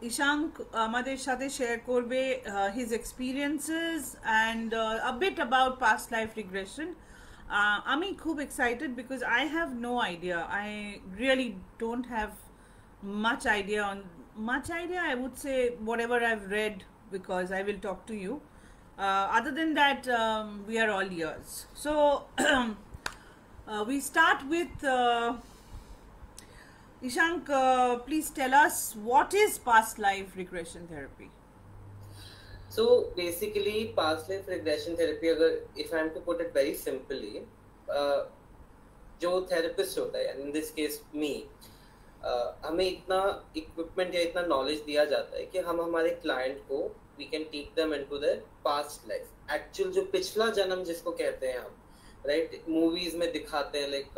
ইশাঙ্ক আমাদের সাথে শেয়ার করবে his experiences and a bit about past life regression. আমি খুব excited because I have no idea. I really don't have much idea. I would say whatever I've read, because I will talk to you. Other than that, we are all ears. So we start with Ishank, please tell us, what is past life regression therapy? So basically, past life regression therapy, अगर if I am to put it very simply, uh, जो therapist होता है, in this case me, हमें इतना equipment या इतना knowledge दिया जाता है कि हम हमारे क्लाइंट को we can take them into their past life, actual जो पिछला जन्म जिसको कहते हैं हम, राइट? मूवीज में दिखाते हैं like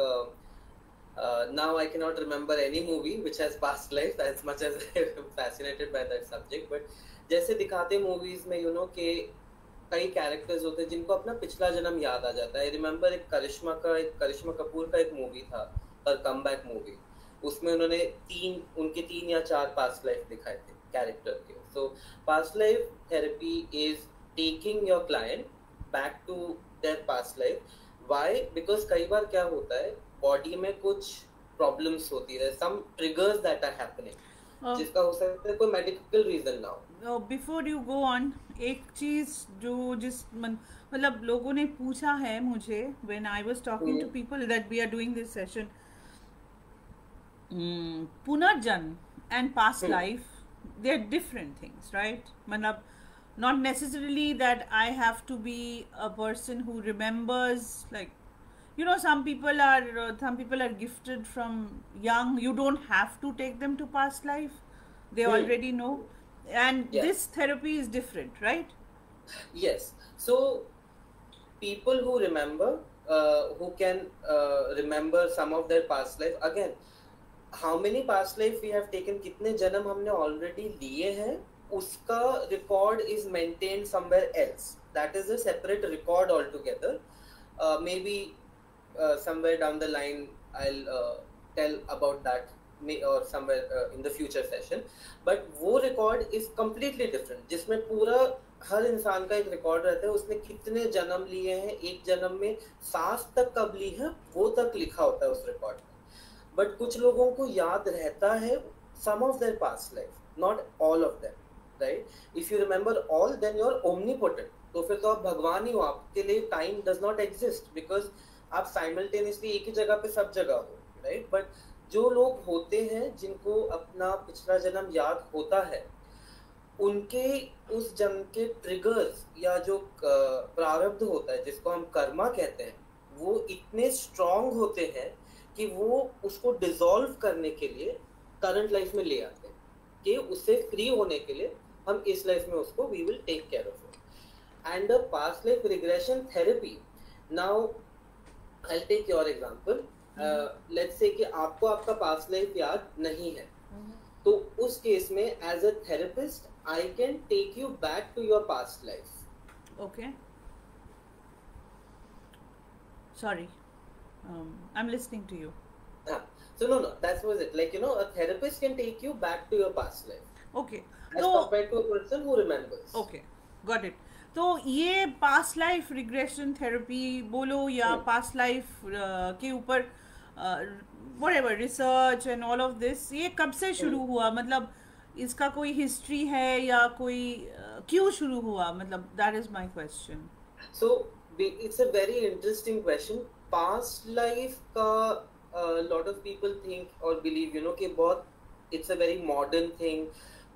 now I cannot remember any movie which has past life as much as I'm fascinated by that subject, but जैसे दिखाते हैं मूवीज में यू नो कि कई कैरेक्टर्स होते हैं जिनको अपना पिछला जन्म याद आ जाता है. आई रिमेम्बर एक करिश्मा कपूर का एक मूवी था, और कम बैक मूवी, उसमें उन्होंने उनके 3 या 4 पास्ट लाइफ दिखाए थे कैरेक्टर के. So past life therapy is taking your client back to their past life. Why? Because कई बार क्या होता है, बॉडी में कुछ प्रॉब्लम्स होती है, सम ट्रिगर्स दैट आर हैपनिंग, जिसका हो सकता है कोई मेडिकल रीजन ना हो. बिफोर यू गो ऑन, एक चीज़ जो मतलब लोगों ने पूछा है मुझे, when I was talking to people that we are doing this session, पुनर्जन्म and past life, they are different things, right? Matlab, not necessarily that I have to be a person who remembers, like, you know, some people are gifted from young. You don't have to take them to past life, they already know. And Yeah. this therapy is different, right? Yes. So people who remember, who can remember some of their past life, again, how many past life we have taken, कितने जन्म हमने already लिए हैं, उसका record is maintained somewhere else. That is a separate record altogether. Maybe somewhere down the line I'll tell about that, or somewhere in the future session. But वो record is completely different, जिसमें पूरा हर इंसान का एक record रहता है, उसने कितने जन्म लिए हैं, एक जन्म में सांस तक कब ली है, वो तक लिखा होता है उस रिकॉर्ड में. बट कुछ लोगों को याद रहता है some of their past life, not all of them, right? If you remember all, then you're omnipotent. तो फिर तो आप भगवान ही हो, आपके लिए time does not exist, because आप simultaneously एक ही जगह पे सब जगह हो, right? बट जो लोग होते हैं जिनको अपना पिछला जन्म याद होता है, उनके उस जन्म के ट्रिगर्स या जो प्रारब्ध होता है, जिसको हम कर्मा कहते हैं, वो इतने स्ट्रॉन्ग होते हैं कि वो उसको डिसॉल्व करने के लिए करंट लाइफ में ले आते हैं, कि उससे फ्री होने के लिए हम इस लाइफ में उसको we will take care of it. And the past life regression therapy, now I will take your example. Let's say कि आपको आपका पास्ट लाइफ याद नहीं है, तो उस केस में as a therapist I can take you back to your past life. Okay. Sorry. I'm listening to you. So no, that was it. Like, you know, a therapist can take you back to your past life Okay. as So, compared to a person who remembers. Okay, got it. तो ये past life regression therapy बोलो या past life के ऊपर whatever research and all of this, ये कब से शुरू हुआ? मतलब इसका कोई हिस्ट्री है या कोई क्यों शुरू हुआ? मतलब that is my question. So it's a very interesting question. Past life का lot of people think or believe, you know, कि बहुत it's a very modern thing,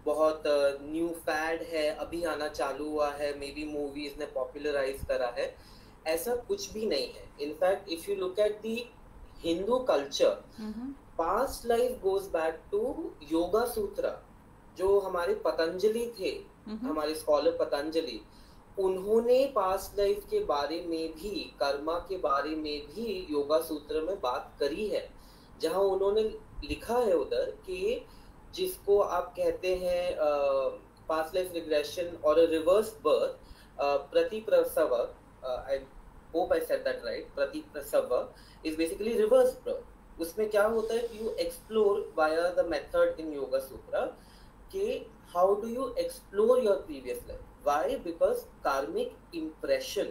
बहुत न्यू फैड है, अभी आना चालू हुआ है, मे बी मूवीज ने पॉपुलराइज करा है. ऐसा कुछ भी नहीं है. In fact if you look at the Hindu culture, past life goes back to Yoga Sutra. जो हमारे पतंजलि थे, हमारे स्कॉलर पतंजलि, उन्होंने पास्ट लाइफ के बारे में भी, कर्मा के बारे में भी योगा सूत्र में बात करी है, जहां उन्होंने लिखा है उधर कि जिसको आप कहते हैं पास्ट लाइफ रिग्रेशन और रिवर्स बर्थ, प्रतिप्रसव, I hope I said that right, प्रतिप्रसव इज बेसिकली रिवर्स बर्थ. उसमें क्या होता है कि you explore via the method in Yoga Sutra कि how do you explore your previous life? Why? Because karmic impression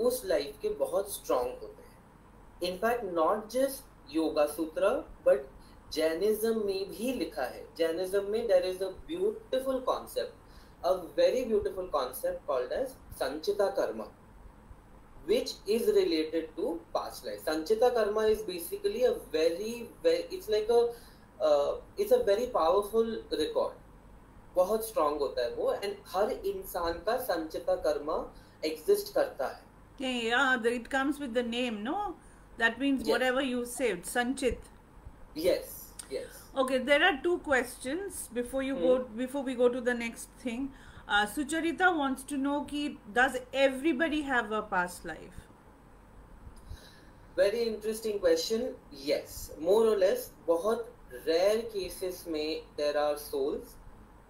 उस लाइफ के बहुत स्ट्रांग होते हैं. इनफैक्ट नॉट जस्ट योगा सूत्र बट जैनिज्म में भी लिखा है. जैनिज्म में there is a beautiful concept, a very beautiful concept called as Sanchita Karma, which is related to past life. Sanchita Karma is basically a it's like it's a very powerful record. बहुत strong होता है वो, and हर इंसान का संचिता Karma exist करता है. Yeah, it comes with the name, no? That means Yes. whatever you saved, Sanchit. Yes, yes. Okay, there are two questions before we go to the next thing. Sucharita wants to know ki does everybody have a past life? Very interesting question. Yes, more or less. बहुत rare cases में there are souls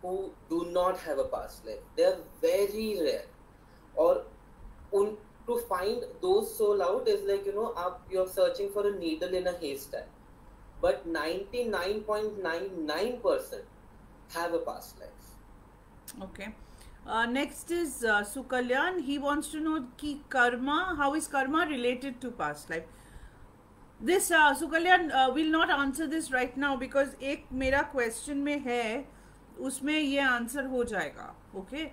who do not have a past life. They are very rare. और to find those soul out is like, you're searching for a needle in a haystack. But 99.99% have a past life. Okay. Next is Sukalyan. He wants to know ki karma, how is karma related to past life? This Sukalyan will not answer this right now because एक मेरा question में है, उसमें ये answer हो जाएगा. Okay.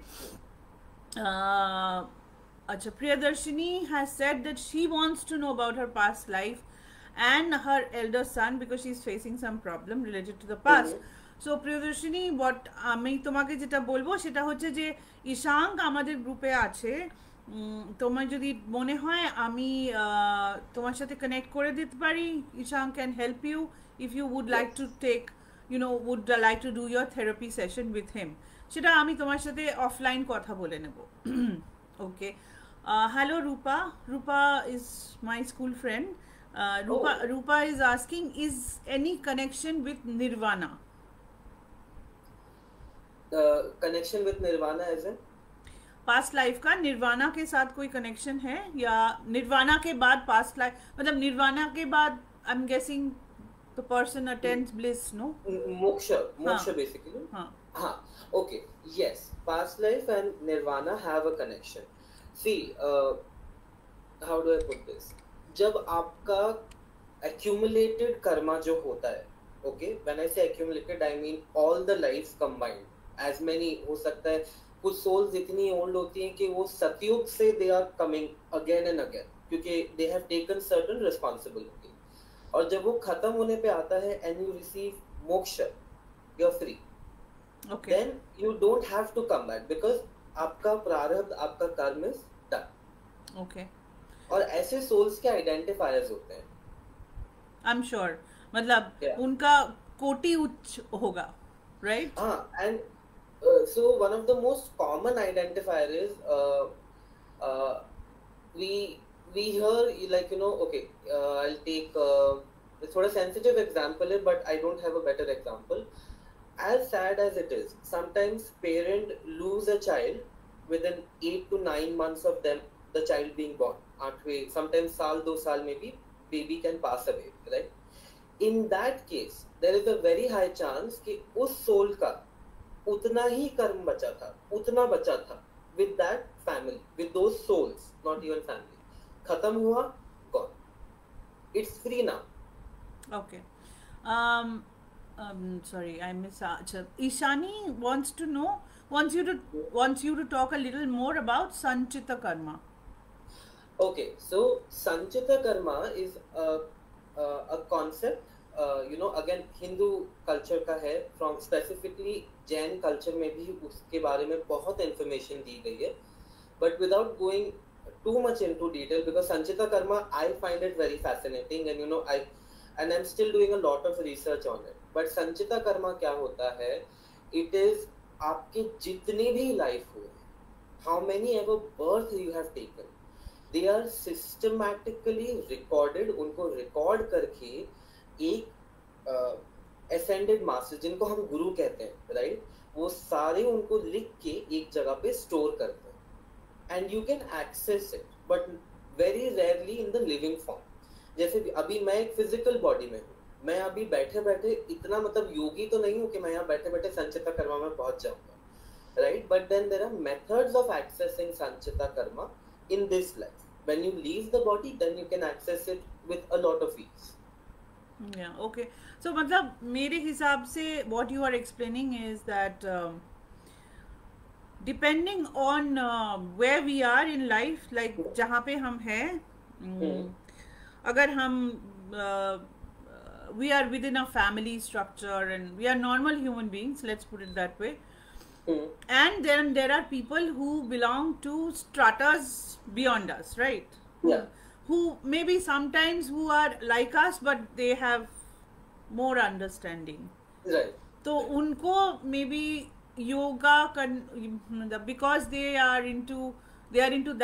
अच्छा, Priyadarshini has said that she wants to know about her past life and her elder son because she is facing some problem related to the past. So Priyadarshini, what আমি তোমাকে যেটা বলবো সেটা হচ্ছে যে ঈশাঙ্ক আমাদের গ্রুপে আছে. তোমার যদি মনে হয় আমি তোমার সাথে কানেক্ট করে দিতে পারি. ঈশাঙ্ক can help you if you would like to take, would like to do your therapy session with him. সেটা আমি তোমার সাথে অফলাইন কথা বলে নেব. Okay. Hello Rupa. Rupa is my school friend. Rupa is asking, is any connection with Nirvana? Connection with Nirvana as in? Past life का निर्वाणा के साथ कोई कनेक्शन है या निर्वाणा के बाद पास्ट लाइफ, मतलब निर्वाणा के बाद I am guessing the person attends bliss, no? Moksha basically. हाँ. Okay. Yes. Past life and Nirvana have a connection. See, how do I put this? जब आपका accumulated karma जो होता है, okay, when I say accumulated, I mean all the lives combined, as many हो सकता है. कुछ souls इतनी old होती हैं कि वो सतयुग से they are coming again and again क्योंकि they have taken certain responsibility. और जब वो खत्म होने पे आता है and you receive moksha, you're free. Okay. Then you don't have to come back because आपका प्रारब्ध, आपका कर्म is done. Okay. और ऐसे souls के identifiers होते हैं. I'm sure. मतलब उनका कोटि उच्च होगा, right? हाँ, and so one of the most common identifier is we hear like okay, I'll take थोड़ा sensitive example है but I don't have a better example. As sad as it is, sometimes parent lose a child within 8 to 9 months of them the child being born. 8 sometimes साल 2 साल में भी baby can pass away, right? In that case, there is a very high chance कि उस soul का उतना ही कर्म बचा था with that family, with those souls, not even family. खत्म हुआ, gone. It's free now. Okay. Sorry, I missed. Ishani wants you to talk a little more about Sanchita Karma. Okay, so Sanchita Karma is a concept, again Hindu culture का है, from specifically Jain culture में भी उसके बारे में बहुत information दी गई है, but without going too much into detail because Sanchita Karma I find it very fascinating and I'm still doing a lot of research on it. But Sanchita Karma क्या होता है? It is आपके जितने भी life हुए, how many ever birth you have taken, they are systematically recorded. उनको record करके एक ascended master जिनको हम गुरु कहते हैं, right? वो सारे उनको लिख के एक जगह पे store करते हैं, and you can access it, but very rarely in the living form. जैसे अभी मैं एक physical body में हूँ, मैं अभी बैठे बैठे इतना मतलब योगी तो नहीं हूँ कि मैं यहाँ बैठे बैठे संचिता कर्मा में पहुंच जाऊंगा, right? But then there are methods of accessing sanchita karma in this life. When you leave the body, then you can access it with a lot of ease. Yeah, okay. So मतलब मेरे हिसाब से what you are explaining is that depending on where we are in life, like जहाँ पे हम हैं, अगर हम we are within a family structure and we are normal human beings, let's put it that way. And then there are people who belong to stratas beyond us, right? Yeah. Who maybe sometimes who are like us, but they have more understanding. Right. तो उनको maybe yoga because they are into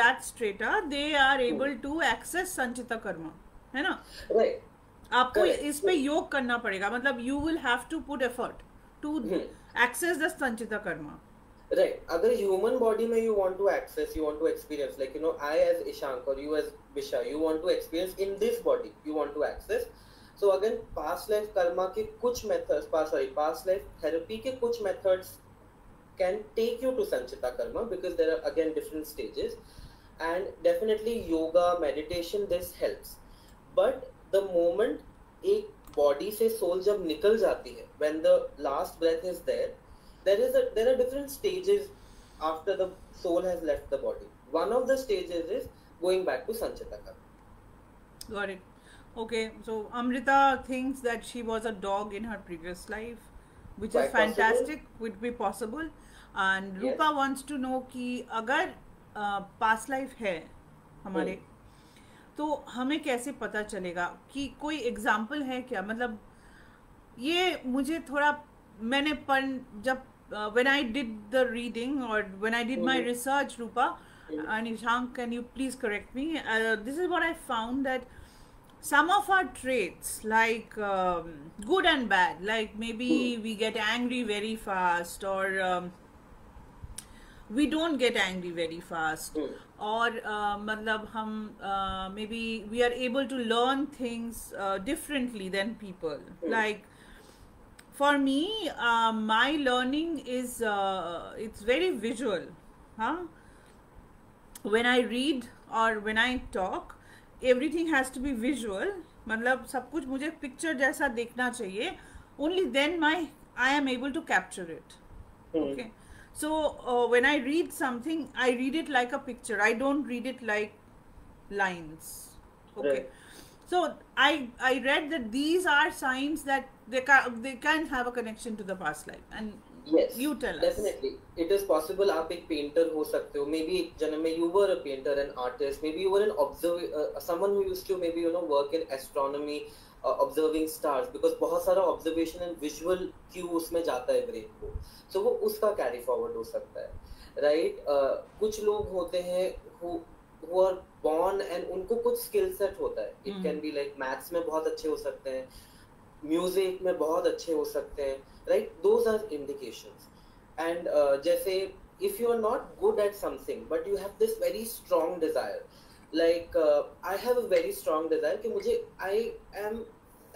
that strata, they are able to access संचिता कर्मा, है ना? Right. आपको इस पे योग करना पड़ेगा, मतलब you will have to put effort to access the Sanchita Karma. Right. अगर human body में you want to access, you want to experience, like I as Ishank or you as Bisha, you want to experience in this body, you want to access. So again, past life karma के कुछ methods, past life therapy के कुछ methods can take you to Sanchita Karma because there are again different stages, and definitely yoga, meditation, this helps. But the moment एक body से soul जब निकल जाती है, when the last breath is there are different stages after the soul has left the body. One of the stages is going back to sanchita karma. Got it. Okay, so Amrita thinks that she was a dog in her previous life, which Quite is fantastic, possible. would be possible. And Yes. Rupa wants to know कि अगर past life है हमारे, तो हमें कैसे पता चलेगा कि कोई एग्जाम्पल है क्या? मतलब ये मुझे थोड़ा मैंने जब when I did the reading or when I did my research, Rupa and Ishank, can you please correct me? This is what I found, that some of our traits, like good and bad, like maybe we get angry very fast, or we don't get angry very fast, or मतलब हम maybe we are able to learn things differently than people. Like for me, my learning is it's very visual. When I read or when I talk, everything has to be visual. मतलब सब कुछ मुझे picture जैसा देखना चाहिए. Only then I am able to capture it. Okay. So when I read something, I read it like a picture. I don't read it like lines. Okay. Right. So I read that these are signs that they can have a connection to the past life. And Yes, you tell us. definitely. It is possible आप एक painter हो सकते हो. Maybe एक जन्म में you were a painter, an artist. Maybe you were someone who used to maybe work in astronomy, observing stars, because बहुत सारा observation and visual cue उसमें जाता है brain को. So वो उसका carry forward हो सकता है, right? कुछ लोग होते हैं who are born and उनको कुछ skill set होता है. It can be like maths में बहुत अच्छे हो सकते हैं, म्यूजिक में बहुत अच्छे हो सकते हैं, right? Those are indications. And जैसे if you are not good at something but you have this very strong desire, like I have a very strong desire कि मुझे आई एम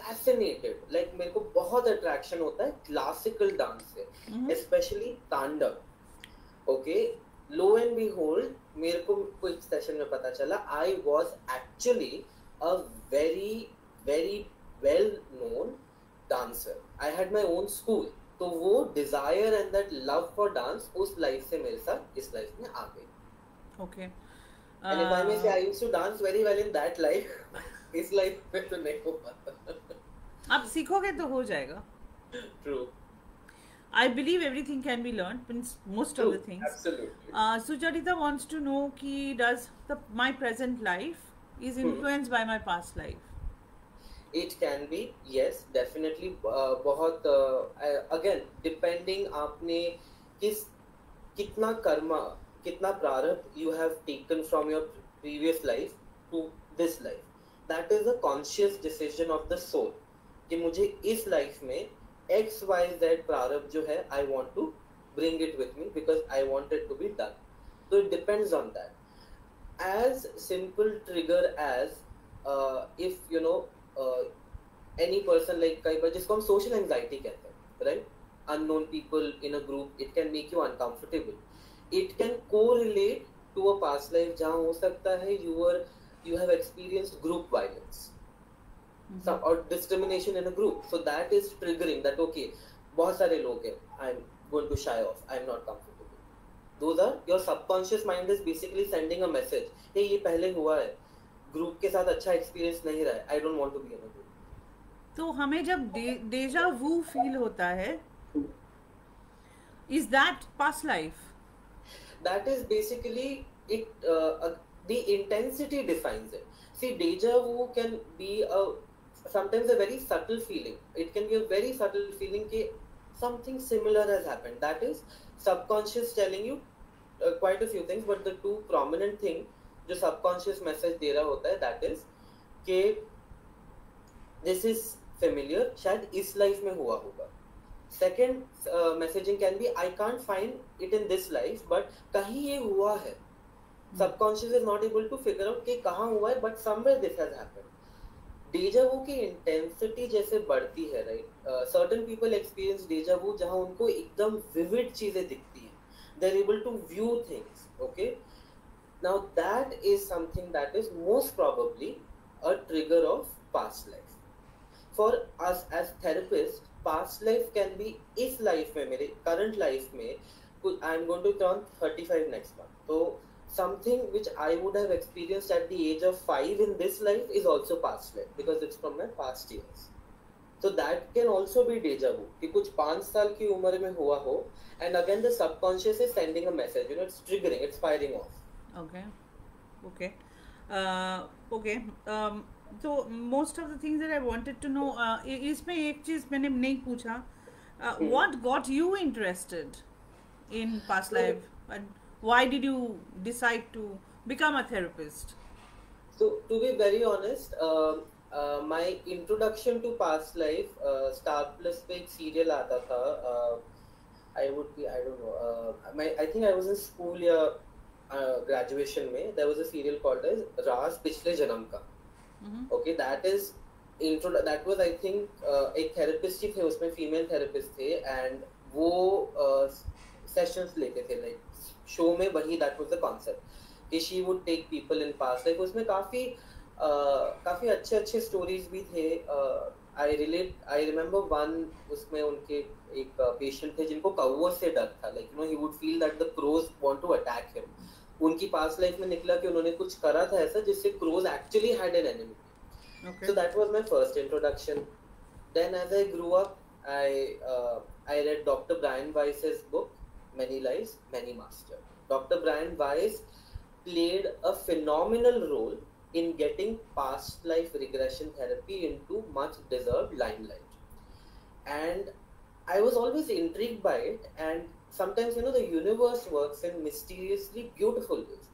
फैसिनेटेड, लाइक मेरे को बहुत अट्रैक्शन होता है classical dance से, specially तांडव. ओके, लो एंड बीहोल्ड मेरे को कुछ सेशन में पता चला I was actually a very very well known dancer. I had my own school. तो वो desire and that love for dance उस life से मेरे साथ इस life में आ गई. Okay. And if I may say, I used to dance very well in that life. इस life में तो नहीं हो पाता. आप सीखोगे तो हो जाएगा. True. I believe everything can be learned, most of the things. Absolutely. Sucharita wants to know कि does my present life is influenced by my past life? It can be, yes, definitely. बहुत again depending आपने कितना कर्मा, कितना प्रारब्ध you have taken from your previous life to this life. That is a conscious decision of the soul कि मुझे इस life में XYZ प्रारब्ध जो है I want to bring it with me because I want it to be done. So it depends on that. As simple trigger as if any person, like कई बार जिसको हम social anxiety कहते हैं, right? Unknown people in a group, it can make you uncomfortable. It can correlate to a past life जहाँ हो सकता है you have experienced group violence, some or discrimination in a group. So that is triggering that, okay, बहुत सारे लोग हैं, I'm going to shy off, I'm not comfortable. Those are your subconscious mind is basically sending a message, hey ये पहले हुआ है, group के साथ अच्छा एक्सपीरियंस नहीं रहा है, I don't want to be in a group. तो हमें जब डेजा वू फील होता है, is that past life? That is basically it. The intensity defines it. See, deja vu can be sometimes a very subtle feeling. It can be a very subtle feeling that something similar has happened. That is subconscious telling you quite a few things, but the two prominent thing जो subconscious message दे रहा होता है, that is कि this is familiar, शायद इस life में हुआ होगा. Second messaging can be, I can't find it in this life, but कहीं ये हुआ है. Subconscious is not able to figure out कि कहाँ हुआ है, but somewhere this has happened. डेजा वू की इंटेंसिटी जैसे बढ़ती है, right? Certain people experience deja vu जहाँ उनको एकदम विविड चीजें दिखती हैं, they are able to view things. Okay, now that is something that is most probably a trigger of past life. For us as therapist, past life can be इस life में, मेरे current life में, I am going to turn 35 next month, तो something which I would have experienced at the age of 5 in this life is also past life, because it's from my past years. So that can also be deja vu, कि कुछ 5 साल की उम्र में हुआ हो, and again the subconscious is sending a message, you know, it's triggering, it's firing off. Okay. So most of the things that I wanted to know, इसमें एक चीज मैंने नहीं पूछा, what got you interested in past life, and why did you decide to become a therapist? So to be very honest, my introduction to past life, Star Plus पे एक serial आता था, I don't know, I think I was in school या graduation में, there was a serial called as राज पिछले जन्म का. Okay, that was I think एक therapist ही थे उसमें, female therapist थे, and वो sessions लेते थे, like शो में वही, दैट वाज द कॉन्सेप्ट कि she would take people in past life. उसमें काफी अच्छे स्टोरीज भी थे. आई रिमेम्बर वन, उसमें उनके एक पेशेंट थे जिनको कौवों से डर था, like you know he would feel that the crows want to attack him. उनकी पास्ट लाइफ में निकला कि उन्होंने कुछ करा था ऐसा जिससे crows actually had an enemy. So that was my first introduction. Then as I grew up, I read Dr. Brian Weiss's book, Many Lives, Many Masters. Dr. Brian Weiss played a phenomenal role in getting past life regression therapy into much deserved limelight. And I was always intrigued by it, and sometimes, you know, the universe works in mysteriously beautiful ways.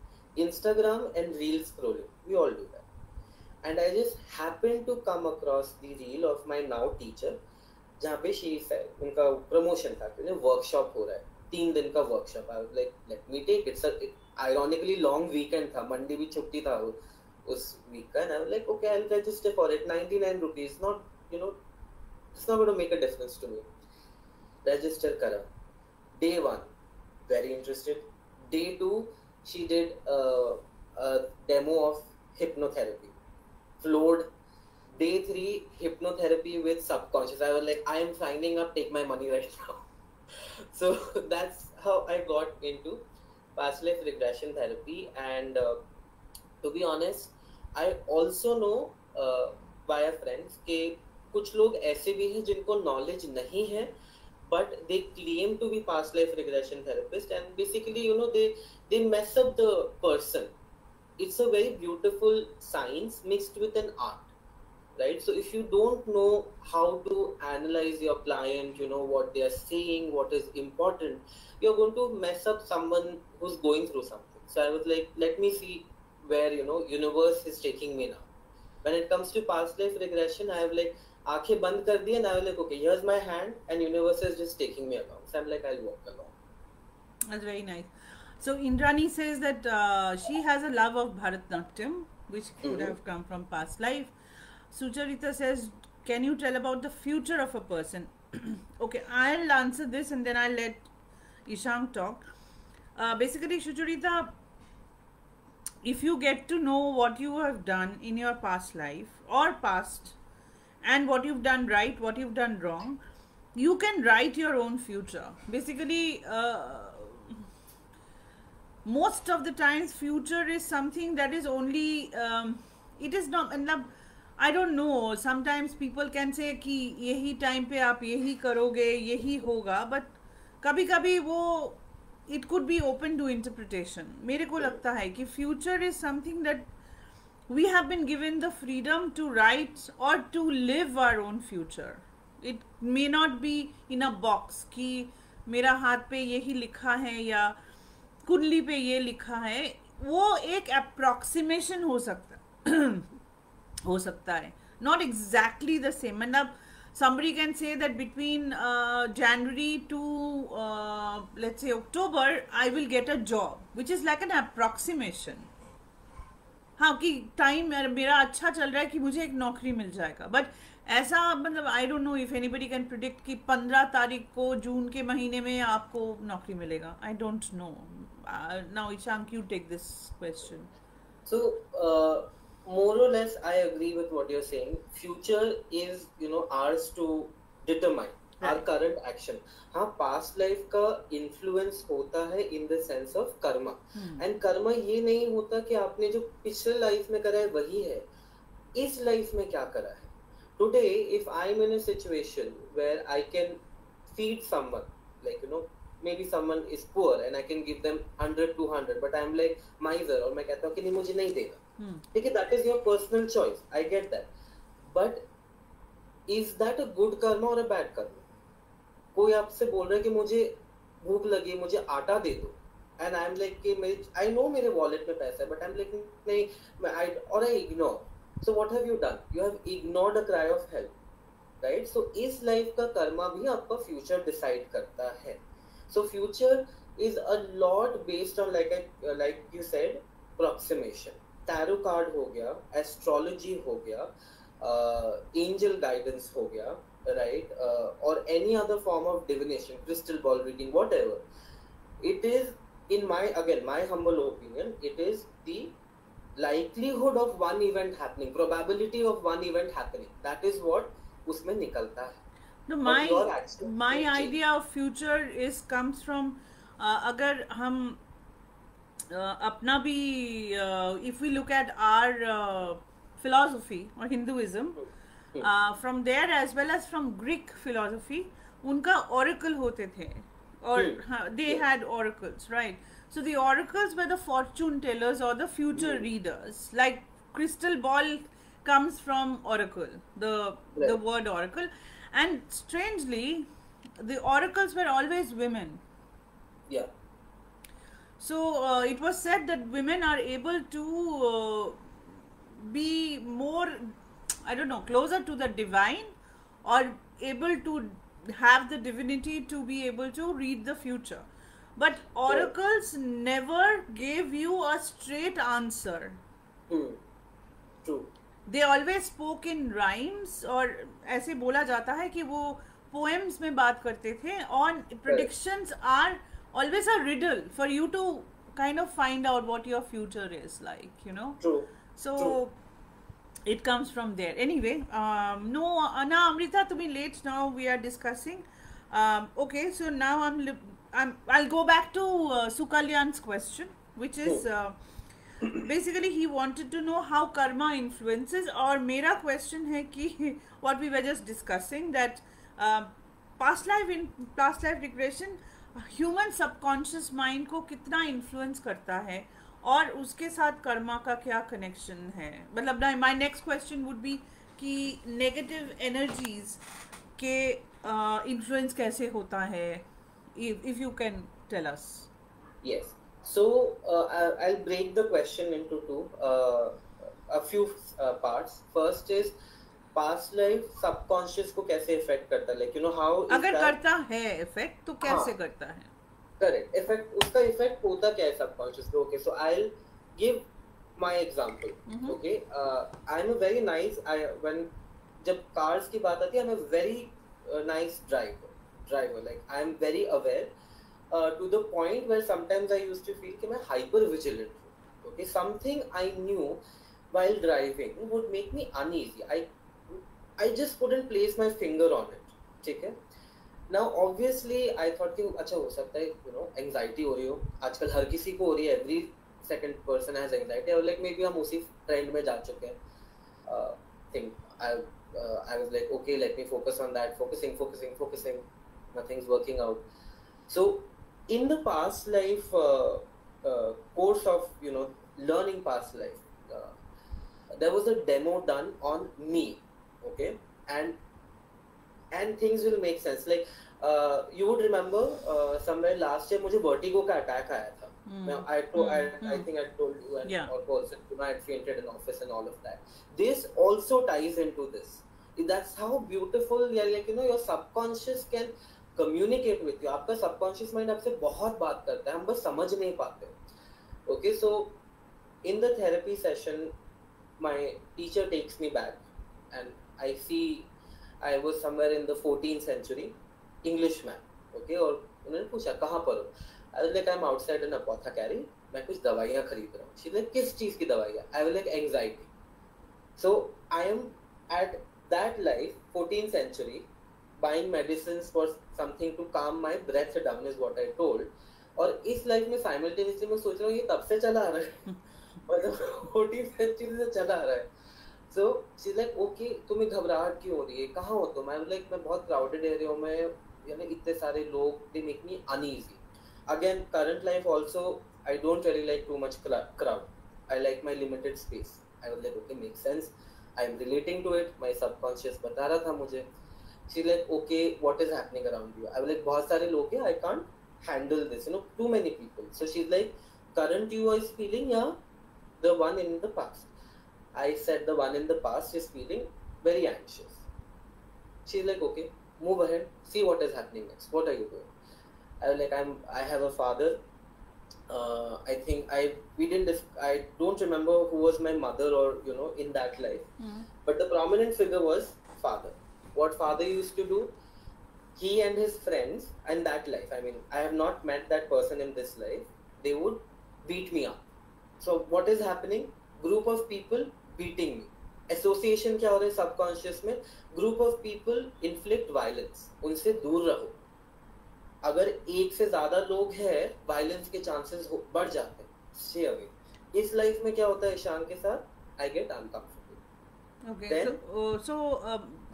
Instagram and reel scrolling, we all do that. And I just happened to come across the reel of my now teacher, जहाँ पे she said उनका promotion था, workshop हो रहा है, 3 दिन का workshop. I was like, let me take it. Ironically long weekend था, मंडे भी छुट्टी था उस वीक का, and I was like, okay, I will register for it. 99 rupees, not, you know, it's not going to make a difference to me. Register करा. Day 1 very interested. Day 2 she did a demo of hypnotherapy, floored. Day 3 hypnotherapy with subconscious. I was like, I am signing up, take my money right now. So that's how I got into past life regression therapy. And to be honest, I also know via friends कि कुछ लोग ऐसे भी हैं जिनको knowledge नहीं है, but they claim to be past life regression therapist, and basically, you know, they mess up the person. It's a very beautiful science mixed with an art, right? So if you don't know how to analyze your client, you know, what they are saying, what is important, you're going to mess up someone who's going through something. So I was like, let me see where, you know, universe is taking me now. When it comes to past life regression, I have like आंखें बंद कर दी, and I was like, okay, here's my hand, and universe is just taking me along. So I'm like, I'll walk along. That's very nice. So Indrani says that she has a love of Bharatanatyam, which could have come from past life. Sucharita says, can you tell about the future of a person? Okay, I'll answer this and then I'll let Ishank talk. Basically, Shucharita, if you get to know what you have done in your past life or past, and what you've done right, what you've done wrong, you can write your own future. Basically, most of the times future is something that is only it is not, मतलब I don't know, sometimes people can say कि यही time पे आप यही करोगे, यही होगा, but कभी कभी वो it could be open to interpretation. मेरे को लगता है कि future is something that we have been given the freedom to write or to live our own future. It may not be in a box कि मेरा हाथ पे यही लिखा है या कुंडली पे ये लिखा है. वो एक approximation हो सकता है, not exactly the same. मतलब somebody can say that between January to let's say October I will get a job, which is like an approximation. हाँ कि टाइम मेरा अच्छा चल रहा है कि मुझे एक नौकरी मिल जाएगा, बट ऐसा मतलब आई don't know if anybody can predict कि 15 तारीख को जून के महीने में आपको नौकरी मिलेगा. I don't know. Now Ishank, you take this question. So, more or less, I agree with what you're saying. Future is, ours to determine our current action. हाँ, past life का influence होता है in the sense of karma. And karma ये नहीं होता कि आपने जो पिछले life में करा है वही है. इस life में क्या करा है? Today, if I'm in a situation where I can feed someone, like, maybe someone is poor and I can give them 100, 200, but I'm like miser, और मैं कहता हूँ कि नहीं मुझे नहीं देना. ठीक है, that is your personal choice. I get that. But is that a good karma or a bad karma? कोई आपसे बोल रहा है कि मुझे भूख लगी, मुझे आटा दे दो, and I'm like कि I know मेरे wallet में पैसा है, but I'm like नहीं, or I ignore. So what have you done? You have ignored a cry of help, right? So इस life का karma भी आपका future decide करता है. So future is a lot based on like you said, approximation. Tarot card हो गया, astrology हो गया, angel guidance हो गया, right? Or any other form of divination, crystal ball reading, whatever. It is, in my humble opinion, it is the likelihood of one event happening, probability of one event happening. That is what उसमें निकलता है. No, my idea of future comes from अगर हम अपना भी if we look at our philosophy or Hinduism, from there as well as from Greek philosophy, उनका oracle होते थे, or they had oracles, right? So the oracles were the fortune tellers or the future readers. Like crystal ball comes from oracle, the word oracle. And strangely, the oracles were always women. Yeah. So it was said that women are able to be more, I don't know, closer to the divine, or able to have the divinity to be able to read the future. But oracles never gave you a straight answer. True. They always spoke in rhymes, और ऐसे बोला जाता है कि वो poems में बात करते थे, और predictions are always a riddle for you to kind of find out what your future is like, True. So True. it comes from there. Anyway, no, now Amrita, to be late now, we are discussing. Okay, so now I'll go back to Sukalyan's question, which is basically he wanted to know how karma influences, और मेरा question है कि what we were just discussing, that past life regression human subconscious mind को कितना influence करता है, और उसके साथ कर्मा का क्या connection है. मतलब my next question would be कि negative energies के influence कैसे होता है, if you can tell us. Yes. So I'll break the question into two, a few parts. First is past life subconscious को कैसे affect करता है, like how is अगर that? करता है effect तो कैसे करता है? Correct. Effect, उसका effect होता क्या है subconscious पे? Okay, so I'll give my example. Okay, I'm a very nice. When जब कार्स की बात आती है, I am a very nice driver, like I am very aware to the point where sometimes I used to feel कि मैं hyper vigilant हूँ. Okay, something I knew while driving would make me uneasy. I just couldn't place my finger on it. ठीक है. Now obviously I thought कि अच्छा हो सकता है, you know, anxiety हो रही हो. आजकल हर किसी को हो रही है. Every second person has anxiety. और like maybe हम उसी trend में जा चुके हैं. Think I was like, okay, let me focus on that. Focusing. Nothing's working out. So in the past life course of, you know, learning past life, there was a demo done on me, okay, and things will make sense. Like you would remember somewhere last year मुझे vertigo का attack आया था. I think I told you and Yeah. or person, you know, I had fainted in office and all of that. This also ties into this. That's how beautiful, yeah, like, you know, your subconscious can communicate with you. आपका subconscious mind आपसे बहुत बात करता है, हम बस समझ नहीं पाते. Okay, so in the therapy session, my teacher takes me back and I see I was somewhere in the 14th century, Englishman, okay, और उन्होंने पूछा कहाँ पर हो. I was like, I'm outside an apothecary, मैं कुछ दवाइयाँ खरीद रहा हूँ. She's like, किस चीज़ की दवाइयाँ? I was like, anxiety. So I am at that life, 14th century, buying medicines for something to calm my breath down is what I told. और इस लाइफ में simultaneously मैं सोच रहा हूँ ये तब से चला आ रहा है. मतलब 14th century से चला आ रहा है. So she's like, okay, तुम्हें घबराहट क्यों हो रही है? कहाँ हो तुम? I'm like, मैं बहुत crowded area में, यानी इतने सारे लोग, they make me uneasy. Again, current life also, I don't really like too much crowd. I like my limited space. I was like, okay, makes sense. I'm relating to it. My subconscious बता रहा था मुझे. She's like, okay, what is happening around you? I was like, बहुत सारे लोग हैं, I can't handle this, you know, too many people. So she's like, current you is feeling, yeah, the one in the past. I said the one in the past is feeling very anxious. She's like, okay, move ahead, see what is happening next. What are you doing? I was like, I have a father. I think I don't remember who was my mother or, you know, in that life. But the prominent figure was father. What father used to do, he and his friends in that life, I mean, I have not met that person in this life, they would beat me up. So what is happening? Group of people beating me. Association क्या हो रहा है subconscious में? Group of people inflict violence. उनसे दूर रहो. अगर एक से ज़्यादा लोग हैं, violence के chances बढ़ जाते हैं. Stay away. इस life में क्या होता है ईशान के साथ? I get uncomfortable. Okay. Then, so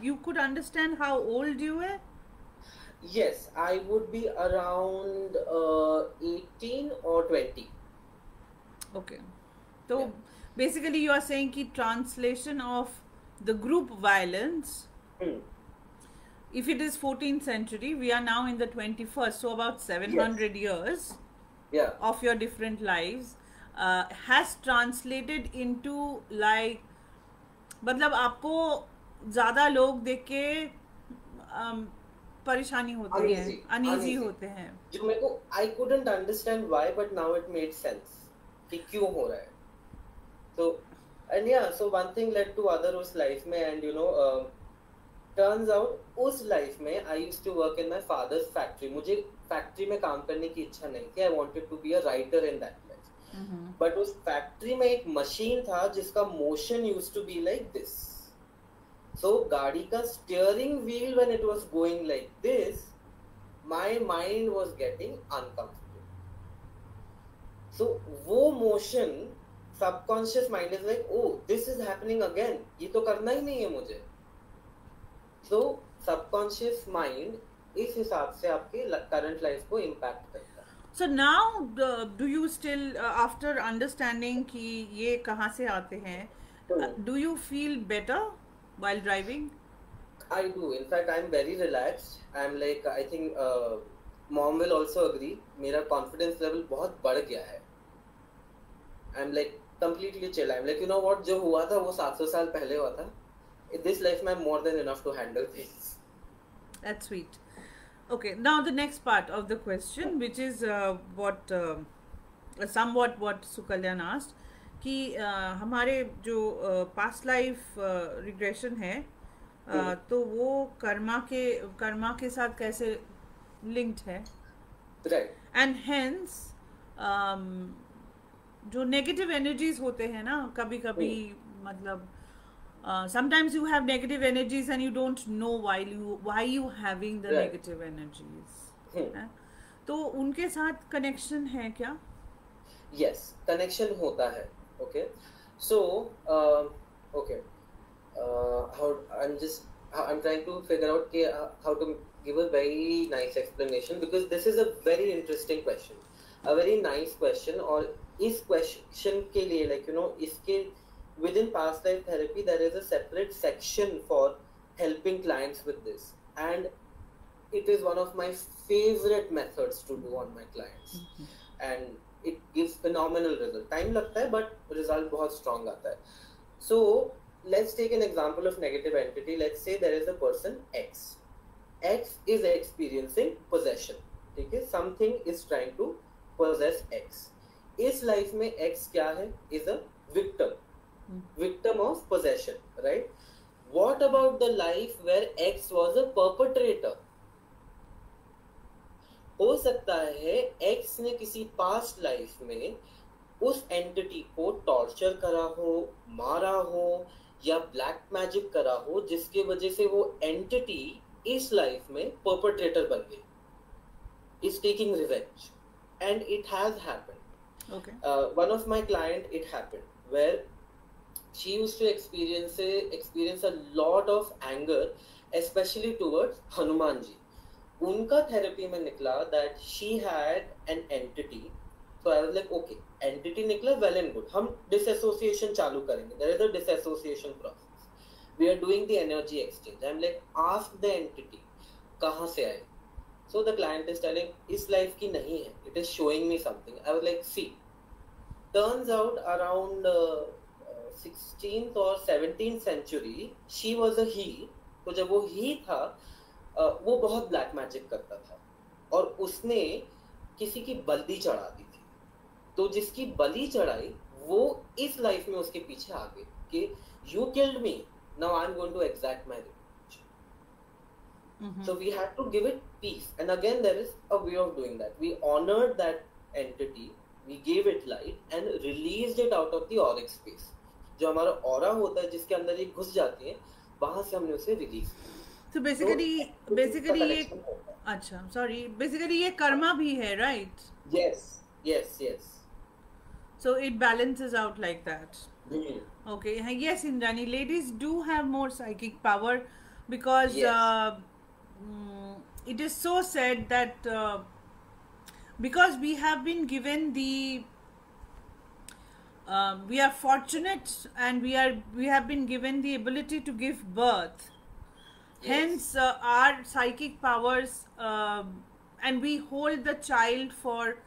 you could understand how old you were? yes, I would be around 18 or 20. Okay. So Yeah. basically you are saying कि translation of the group violence, if it is 14th century, we are now in the 21st, so about 700 years Yeah. of your different lives has translated into like, मतलब आपको ज़्यादा लोग देख के परेशानी होती है, अनईजी होते हैं. जो मेरे को I couldn't understand why, but now it made sense कि क्यों हो रहा है. So and yeah, so one thing led to other उस life में, and you know, turns out उस life में I used to work in my father's factory. मुझे factory में काम करने की इच्छा नहीं थी. I wanted to be a writer in that life. But उस factory में एक machine था जिसका motion used to be like this. So गाड़ी का steering wheel when it was going like this, my mind was getting uncomfortable. So वो motion, subconscious mind is like, oh, this is happening again. ये तो करना ही नहीं है मुझे. So subconscious mind इस हिसाब से आपके current life को impact करता है. So now do you still after understanding कि ये कहाँ से आते हैं, do you feel better while driving? I do. In fact, I'm very relaxed. I'm like, I think mom will also agree. मेरा confidence level बहुत बढ़ गया है. I'm like completely chill. I'm like, you know what, जो हुआ था वो 700 साल पहले हुआ था. In this life, I'm more than enough to handle things. That's sweet. Okay, now the next part of the question, which is what somewhat what Sukalyan asked, कि हमारे जो past life regression है, तो वो कर्मा के साथ कैसे लिंक्ड है, राइट. एंड हेंस जो नेगेटिव एनर्जीज होते हैं ना कभी कभी, मतलब sometimes you have negative energies and you don't know why you having the right. negative energies, है? तो उनके साथ कनेक्शन है क्या? Yes, connection होता है. Okay, so okay, I'm trying to figure out how to give a very nice explanation, because this is a very interesting question, a very nice question. और इस question के लिए, like you know, इसके within past life therapy there is a separate section for helping clients with this, and it is one of my favorite methods to do on my clients, and it gives phenomenal result. Time लगता है but result बहुत strong आता है. So let's take an example of negative entity. Let's say there is a person X. X is experiencing possession. ठीक है, something is trying to possess X. इस life में X क्या है? Is a victim of possession, right? What about the life where X was a perpetrator? हो सकता है X ने किसी पास्ट लाइफ में उस एंटिटी को टॉर्चर करा हो, मारा हो, या ब्लैक मैजिक करा हो, जिसके वजह से वो एंटिटी इस लाइफ में परपेट्रेटर बन गई, is taking revenge, and it has happened. Okay. One of my client, it happened where she used to experience a lot of anger, especially towards Hanuman ji. उनका थेरेपी में निकला that she had an entity. So I was like, okay, entity निकला, well and good. हम disassociation चालू करेंगे. There is a disassociation process. We are doing the energy exchange. I'm like, ask the entity, कहाँ से आए? So the client is telling, इस life की नहीं है. It is showing me something. I was like, see, turns out around 16th or 17th century, she was a he. तो जब वो he था, वो बहुत ब्लैक मैजिक करता था, और उसने किसी की बलि चढ़ा दी थी. तो जिसकी बलि चढ़ाई वो इस लाइफ में उसके पीछे आ गए कि you killed me, now I am going to exact my revenge. So we had to give it peace, and again there is a way of doing that. We honored that entity, we gave it light and released it out of the auric space. जो हमारा aura होता है, जिसके अंदर ये घुस जाती है, वहां से हमने उसे रिलीज किया. तो बेसिकली ये, अच्छा सॉरी, बेसिकली ये कर्मा भी है, right? yes. So it balances out like that. Okay, yes, Indrani, ladies do have more psychic power because Yes. It is so said that because we have been given the we are fortunate, and we have been given the ability to give birth. Yes. Hence our psychic powers, and we hold the child for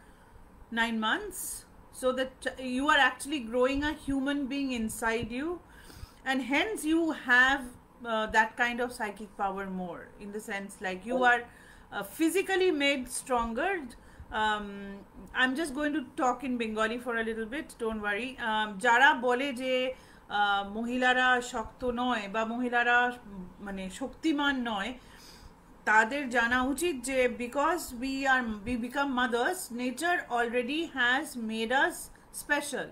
9 months, so that you are actually growing a human being inside you, and hence you have that kind of psychic power more, in the sense like you are physically made stronger. I'm just going to talk in Bengali for a little bit, don't worry. যারা বলে যে মহিলারা শক্ত নয় বা মহিলারা মানে শক্তিমান নয়, তাদের জানা উচিত যে because we become mothers, nature already has made us special.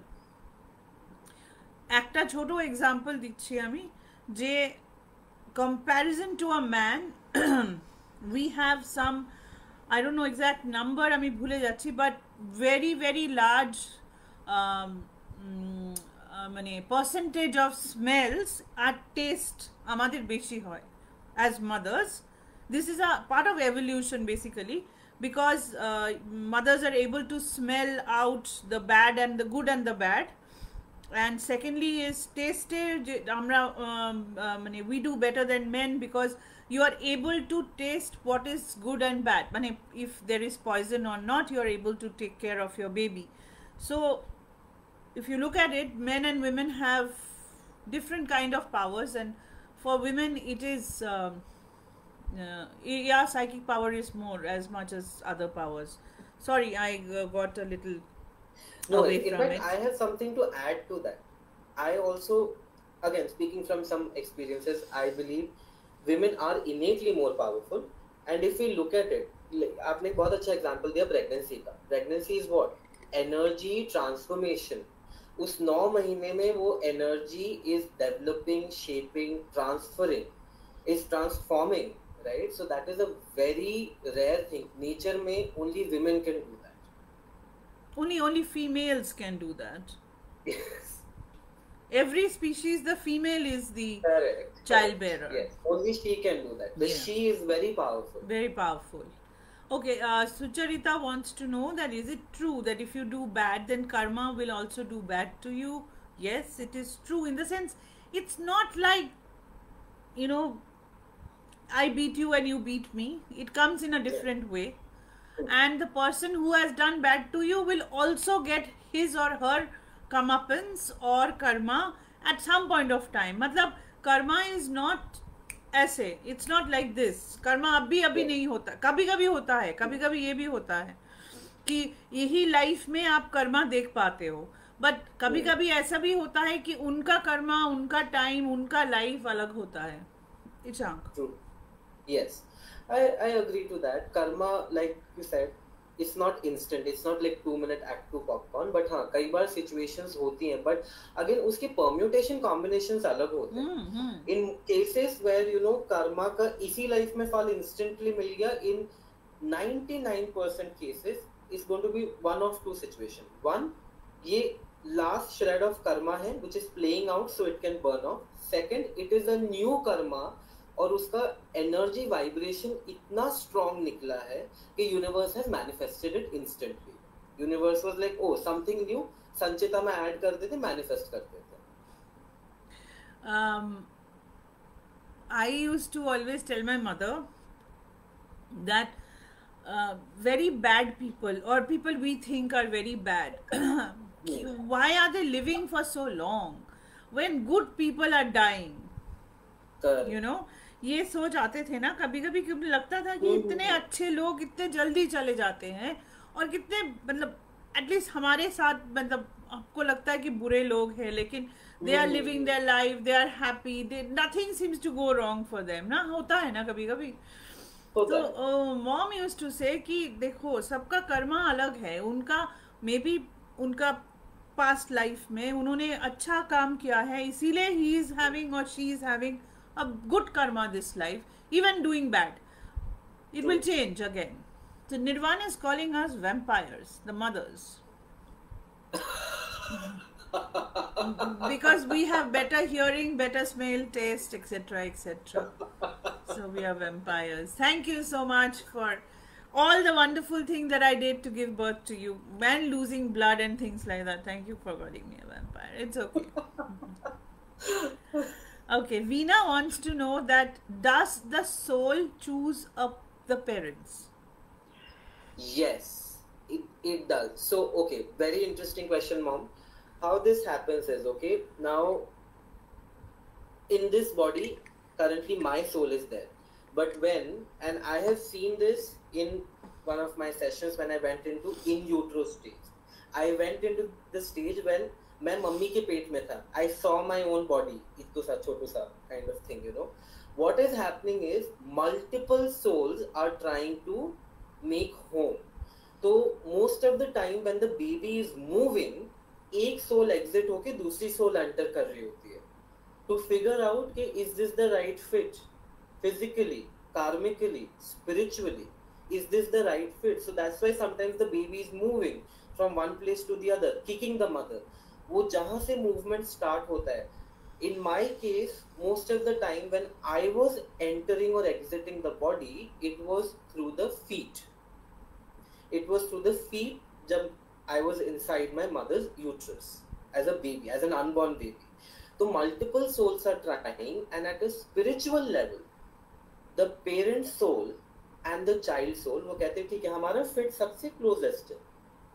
একটা ছোট এক্সাম্পল দিচ্ছি আমি, যে comparison to a man, we have some, I don't know exact number, আমি ভুলে যাচ্ছি, but very very large মানে percentage of smells R taste আমাদের বেশি হয় as mothers. This is a part of evolution basically, because mothers are able to smell out the bad and the good and the bad. And secondly is taste, আমরা মানে we do better than men because you are able to taste what is good and bad. মানে if there is poison or not, you are able to take care of your baby. So if you look at it, men and women have different kind of powers, and for women it is yeah, psychic power is more as much as other powers. Sorry, I got a little away In from fact, it. I have something to add to that. I also, again, speaking from some experiences, I believe women are innately more powerful. And if we look at it, आपने एक बहुत अच्छा example दिया pregnancy का. Pregnancy is what, energy transformation. उस 9 महीने में वो energy is developing, shaping, transferring, is transforming, right? So that is a very rare thing. Nature में only women can do that. Only females can do that. Yes. Every species, the female is the Correct. childbearer. Yes, only she can do that. The Yeah. she is very powerful. Very powerful. Okay, Sucharita wants to know that is it true that if you do bad, then karma will also do bad to you? Yes, it is true, in the sense it's not like, you know, I beat you and you beat me. It comes in a different way. And the person who has done bad to you will also get his or her comeuppance or karma at some point of time. मतलब karma is not ऐसे, it's not like this. Karma अभी नहीं होता, कभी कभी होता है, कभी कभी ये भी होता है कि यही लाइफ में आप कर्मा देख पाते हो, बट कभी कभी ऐसा भी होता है कि उनका कर्मा, उनका टाइम, उनका लाइफ अलग होता है. इशांक. True. Yes, I agree to that. Karma, like you said, it's not instant. It's not like 2 minute act to popcorn. But हाँ, कई बार situations होती हैं. But again, उसके permutation combinations अलग होते हैं. In cases where you know karma का इसी life में फल instantly मिल गया, in 99% cases is going to be one of two situations. One, ये last shred of karma है, which is playing out so it can burn off. Second, it is a new karma. और उसका energy vibration इतना strong निकला है कि universe has manifested it instantly. Universe was like, oh something new, संचिता में add कर देते, मैनिफेस्ट कर देते. I used to always tell my mother that very bad people or people we think are very bad, why are they living for so long when good people are dying? You know, ये सोच आते थे ना कभी कभी, क्योंकि लगता था कि इतने अच्छे लोग इतने जल्दी चले जाते हैं, और कितने मतलब एटलीस्ट हमारे साथ, मतलब आपको लगता है कि बुरे लोग हैं, लेकिन they are living their life, they are happy, they nothing seems to go wrong for them ना. होता है ना कभी कभी. तो मॉम यूज्ड टू से कि देखो सबका कर्मा अलग है, उनका मे बी उनका पास्ट लाइफ में उन्होंने अच्छा काम किया है, इसीलिए ही इज हैविंग और she is having a good karma this life. Even doing bad, it will change again. So Nirvana is calling us vampires, the mothers, because we have better hearing, better smell, taste, etc., etc. So we are vampires. Thank you so much for all the wonderful things that I did to give birth to you, when losing blood and things like that. Thank you for calling me a vampire. It's okay. Okay, Veena wants to know that does the soul choose the parents? Yes, it does. So, okay, very interesting question, Mom. How this happens is, okay, now in this body, currently my soul is there. But and I have seen this in one of my sessions when I went into in utero stage. I went into the stage when मैं mummy के पेट में था. I saw my own body, इतना सा छोटू सा kind of thing, you know. What is happening is multiple souls are trying to make home. तो most of the time when the baby is moving, एक soul exit होके दूसरी soul enter कर रही होती है. To figure out कि is this the right fit, physically, karmically, spiritually, is this the right fit? So that's why sometimes the baby is moving from one place to the other, kicking the mother. वो जहाँ से movement start होता है. In my case most of the time when I was entering और exiting the body, it was through the feet. जब I was inside my mother's uterus as a baby, as an unborn baby. तो multiple souls are trying, and at a spiritual level the parent soul and the child soul वो कहते हैं ठीक है हमारा fit सबसे closest है,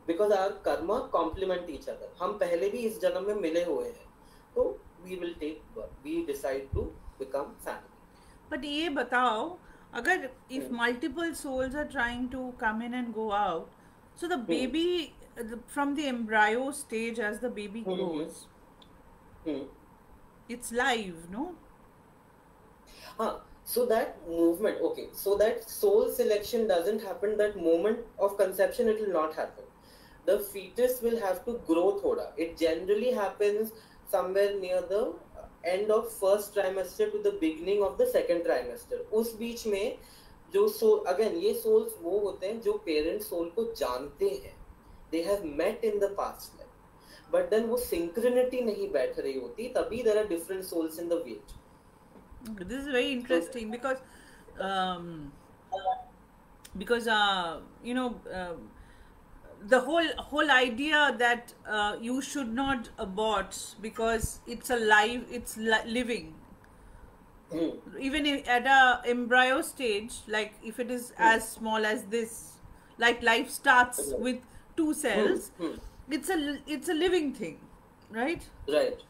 because our karma complement each other. हम पहले भी इस जन्म में मिले हुए हैं, तो we decide to become family. But ये बताओ, अगर if multiple souls are trying to come in and go out, so the baby from the embryo stage as the baby grows, it's live, no? हाँ, So that movement, okay, so that soul selection doesn't happen that moment of conception, it will not happen. The fetus will have to grow thoda. It generally happens somewhere near the end of first trimester to the beginning of the second trimester. उस बीच में जो soul, again ये souls वो होते हैं जो parent soul को जानते हैं, they have met in the past life, but then वो synchronity नहीं बैठ रही होती, तभी there are different souls in the wait. This is very interesting um, because you know, the whole idea that you should not abort because it's alive, it's living. Even at a embryo stage, like if it is as small as this, like life starts with 2 cells, it's a living thing, right? Right.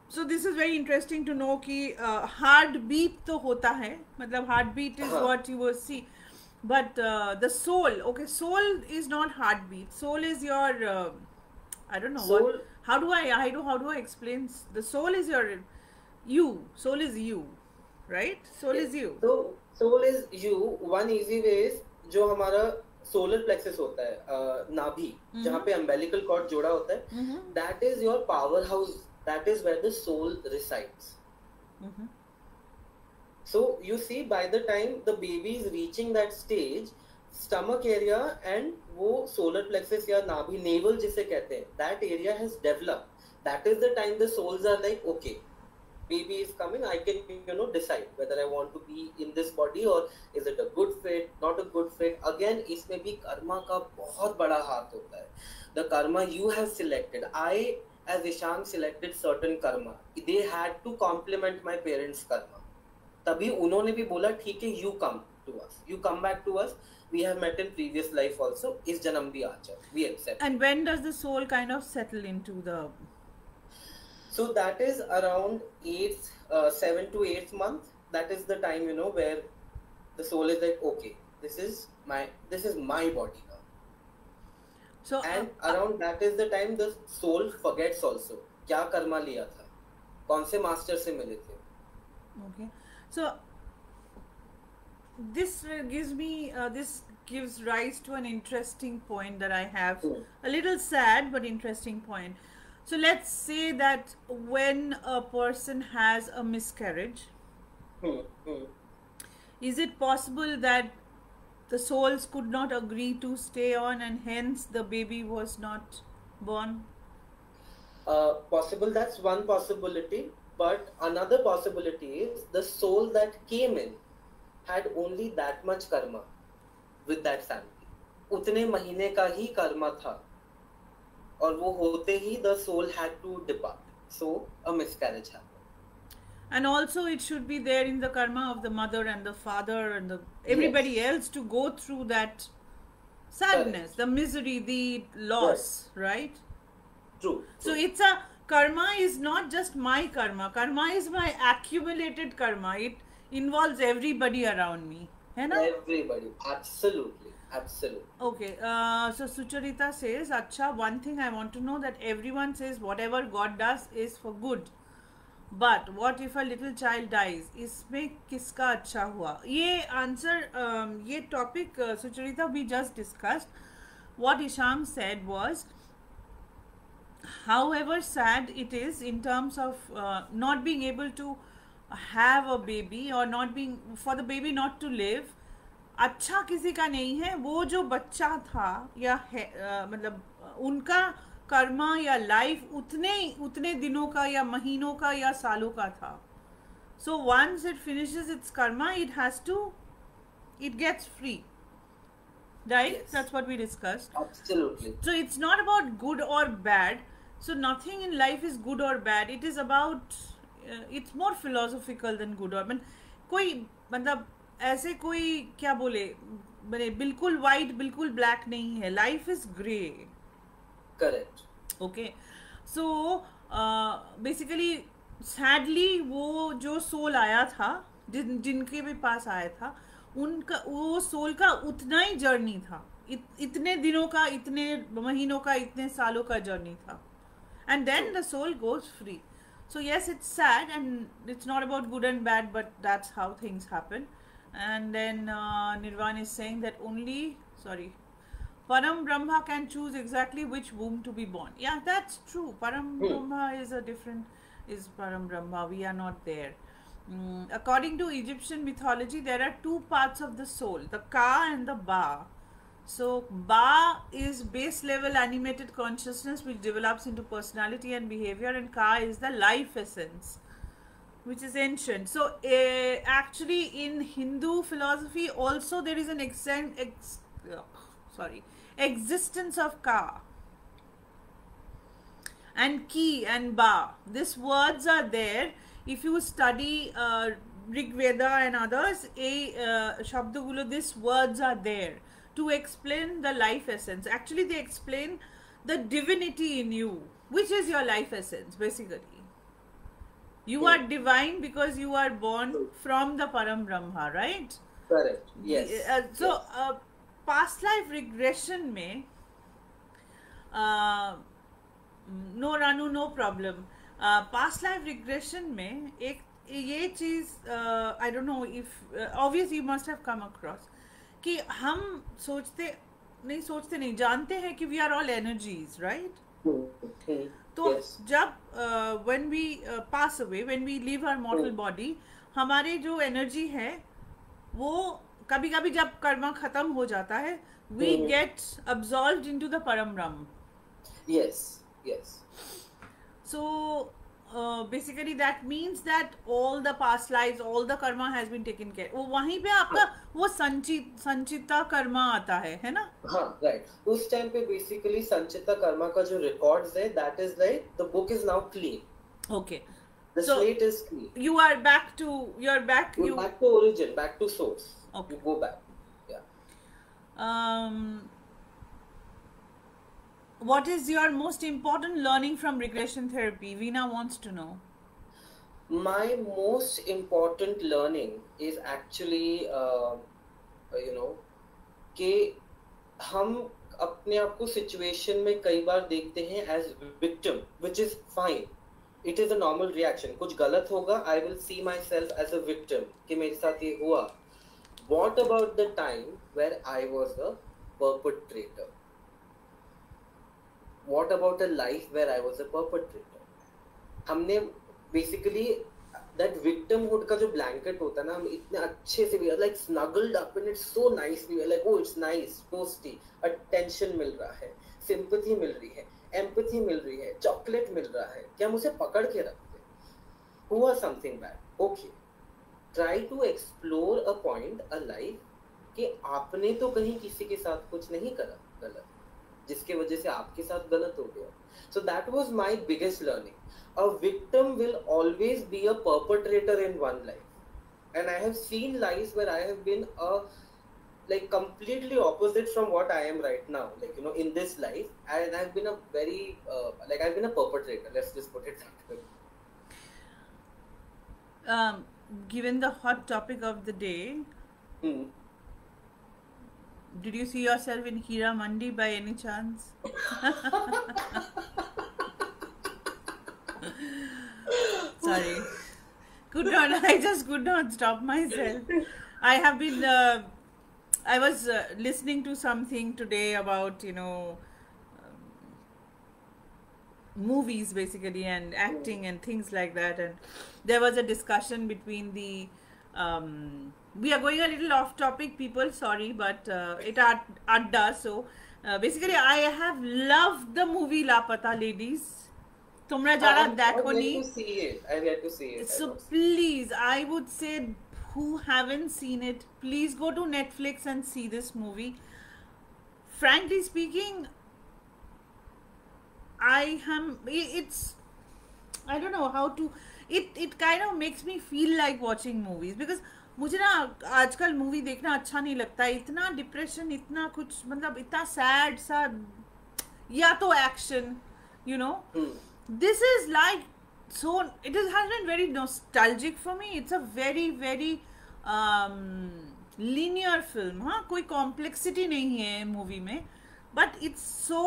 So this is very interesting to know कि heartbeat तो होता है, मतलब heartbeat is what you will see, but the soul, okay, soul is not heartbeat. Soul is your I don't know Soul, how do I explain? The soul is your you. Soul is you, right? Soul is you. So soul is you. One easy way is जो हमारा solar plexus होता है, नाभि, जहाँ पे umbilical cord जोड़ा होता है, that is your powerhouse. That is where the soul resides. So you see, by the time the baby is reaching that stage, stomach area and वो solar plexus या नाभि, navel जिसे कहते हैं, that area has developed. That is the time the souls are like, okay, baby is coming, I can, decide whether I want to be in this body or is it a good fit, not a good fit. Again, इसमें भी कर्मा का बहुत बड़ा हाथ होता है. The karma you have selected. I, as Ishan, selected certain karma. They had to complement my parents' karma. तभी उन्होंने भी बोला ठीक है, you come to us, you come back to us. We have met in previous life also. इस जन्म भी आ जाओ. We accept. And when does the soul kind of settle into the? So that is around 7 to 8 months. That is the time, where the soul is like, okay, this is my body now. So and around that is the time the soul forgets also. क्या कर्मा लिया था, कौन से master से मिले थे. Okay. So this gives rise to an interesting point that I have. A little sad but interesting point. So let's say that when a person has a miscarriage, is it possible that the souls could not agree to stay on and hence the baby was not born? Possible, that's one possibility. But another possibility is the soul that came in had only that much karma with that family. उतने महीने का ही कर्मा था और वो होते ही the soul had to depart. So a miscarriage happened. And also it should be there in the karma of the mother and the father and everybody else to go through that sadness, the misery, the loss, right? True. So it's a karma is not just my karma. Karma is my accumulated karma. It involves everybody around me. है ना? Everybody. Absolutely. Absolutely. Okay. So Sucharita says, अच्छा, one thing I want to know that everyone says whatever God does is for good. But what if a little child dies? इसमें किसका अच्छा हुआ? ये answer, ये topic, Sucharita, we just discussed. What Isham said was, however sad it is in terms of not being able to have a baby or not being, for the baby not to live, अच्छा किसी का नहीं है. वो जो बच्चा था या मतलब उनका कर्मा या लाइफ उतने दिनों का या महीनों का या सालों का था. So once it finishes its karma, it gets free. Right? Yes. That's what we discussed. Absolutely. So it's not about good or bad. So nothing in life is good or bad. It is about it's more philosophical than good or bad. कोई मतलब ऐसे कोई क्या बोले, बिल्कुल white बिल्कुल black नहीं है. Life is grey. Correct. Okay. So basically sadly वो जो सोल आया था, जिनके भी पास आया था, उनका वो सोल का उतना ही जर्नी था. इतने दिनों का, इतने महीनों का, इतने सालों का जर्नी था. And then the soul goes free. So yes, it's sad, and it's not about good and bad, but that's how things happen. And then Nirvan is saying that only, sorry, Param Brahma can choose exactly which womb to be born. Yeah, that's true. Param Hmm. Brahma is a different, is Param Brahma. We are not there. According to Egyptian mythology, there are two parts of the soul, the Ka and the Ba. So, Ba is base level animated consciousness which develops into personality and behavior, and Ka is the life essence which is ancient. So, actually, in Hindu philosophy, also there is an sorry, existence of Ka and Ki and Ba. These words are there. If you study Rig Veda and others, Shabdagulo, these words are there to explain the life essence. Actually, they explain the divinity in you, which is your life essence, basically. You are divine because you are born from the Param Brahma, right? Correct. Yes. So, Yes. past life regression में no Ranu no problem past life regression में एक ये चीज़ I don't know if obvious you must have come across कि हम सोचते नहीं जानते हैं कि we are all energies right Hmm. Hmm. तो Yes. जब when we pass away when we leave our mortal body हमारे जो एनर्जी है वो कभी कभी जब कर्मा खत्म हो जाता है वी गेट अब्सॉल्व्ड इनटू द परम ब्रह्म. Yes. Yes. So basically that means that all the past lives, all the karma has been taken care. वो वहीं पे आपका वो संचिता कर्मा आता है ना? हाँ, right. उस टाइम पे बेसिकली संचिता कर्मा का जो रिकॉर्ड्स है, that is like the book is now clean. Okay. The So slate is clean. you are back to You're back to origin, back to source. Okay. You go back. Yeah. What is your most important learning from regression therapy? Veena wants to know. My most important learning is actually, कि हम अपने आप को situation में कई बार देखते हैं as victim, which is fine. It is a normal reaction. कुछ गलत होगा, I will see myself as a victim कि मेरे साथ ये हुआ. What about the time where I was a perpetrator? What about a life where I was a perpetrator? हमने basically that victimhood का जो blanket होता है ना, हम इतने अच्छे से we are like snuggled up and it's so nice. We are like, oh it's nice, toasty, attention मिल रहा है, sympathy मिल रही है, empathy मिल रही है, chocolate मिल रहा है, कि हम उसे पकड़ के रखते हैं. हुआ something bad, okay. Try to explore a point, a life कि आपने तो कहीं किसी के साथ कुछ नहीं करा गलत, जिसके वजह से आपके साथ गलत हो गया. So that was my biggest learning. A victim will always be a perpetrator in one life, and I have seen lives where I have been like completely opposite from what I am right now. Like in this life, and I've been a very I've been a perpetrator. Let's just put it that way. Given the hot topic of the day, did you see yourself in Hira Mandi by any chance? Sorry. I just could not stop myself. I have been, I was listening to something today about, movies basically and acting and things like that, and there was a discussion between the we are going a little off topic, people, sorry, but it adda. So basically I have loved the movie Lapata Ladies. Tumra jara dekho ni. I get to see it. So please, I would say, who haven't seen it, please go to Netflix and see this movie. Frankly speaking, I don't know how to, it kind of makes me feel like watching movies, because मुझे ना आजकल movie देखना अच्छा नहीं लगता है. इतना depression, इतना कुछ, मतलब इतना सैड सा, या तो action, this is like, so it has been very nostalgic for me. It's a very very linear film. हाँ, कोई complexity नहीं है मूवी में, but it's so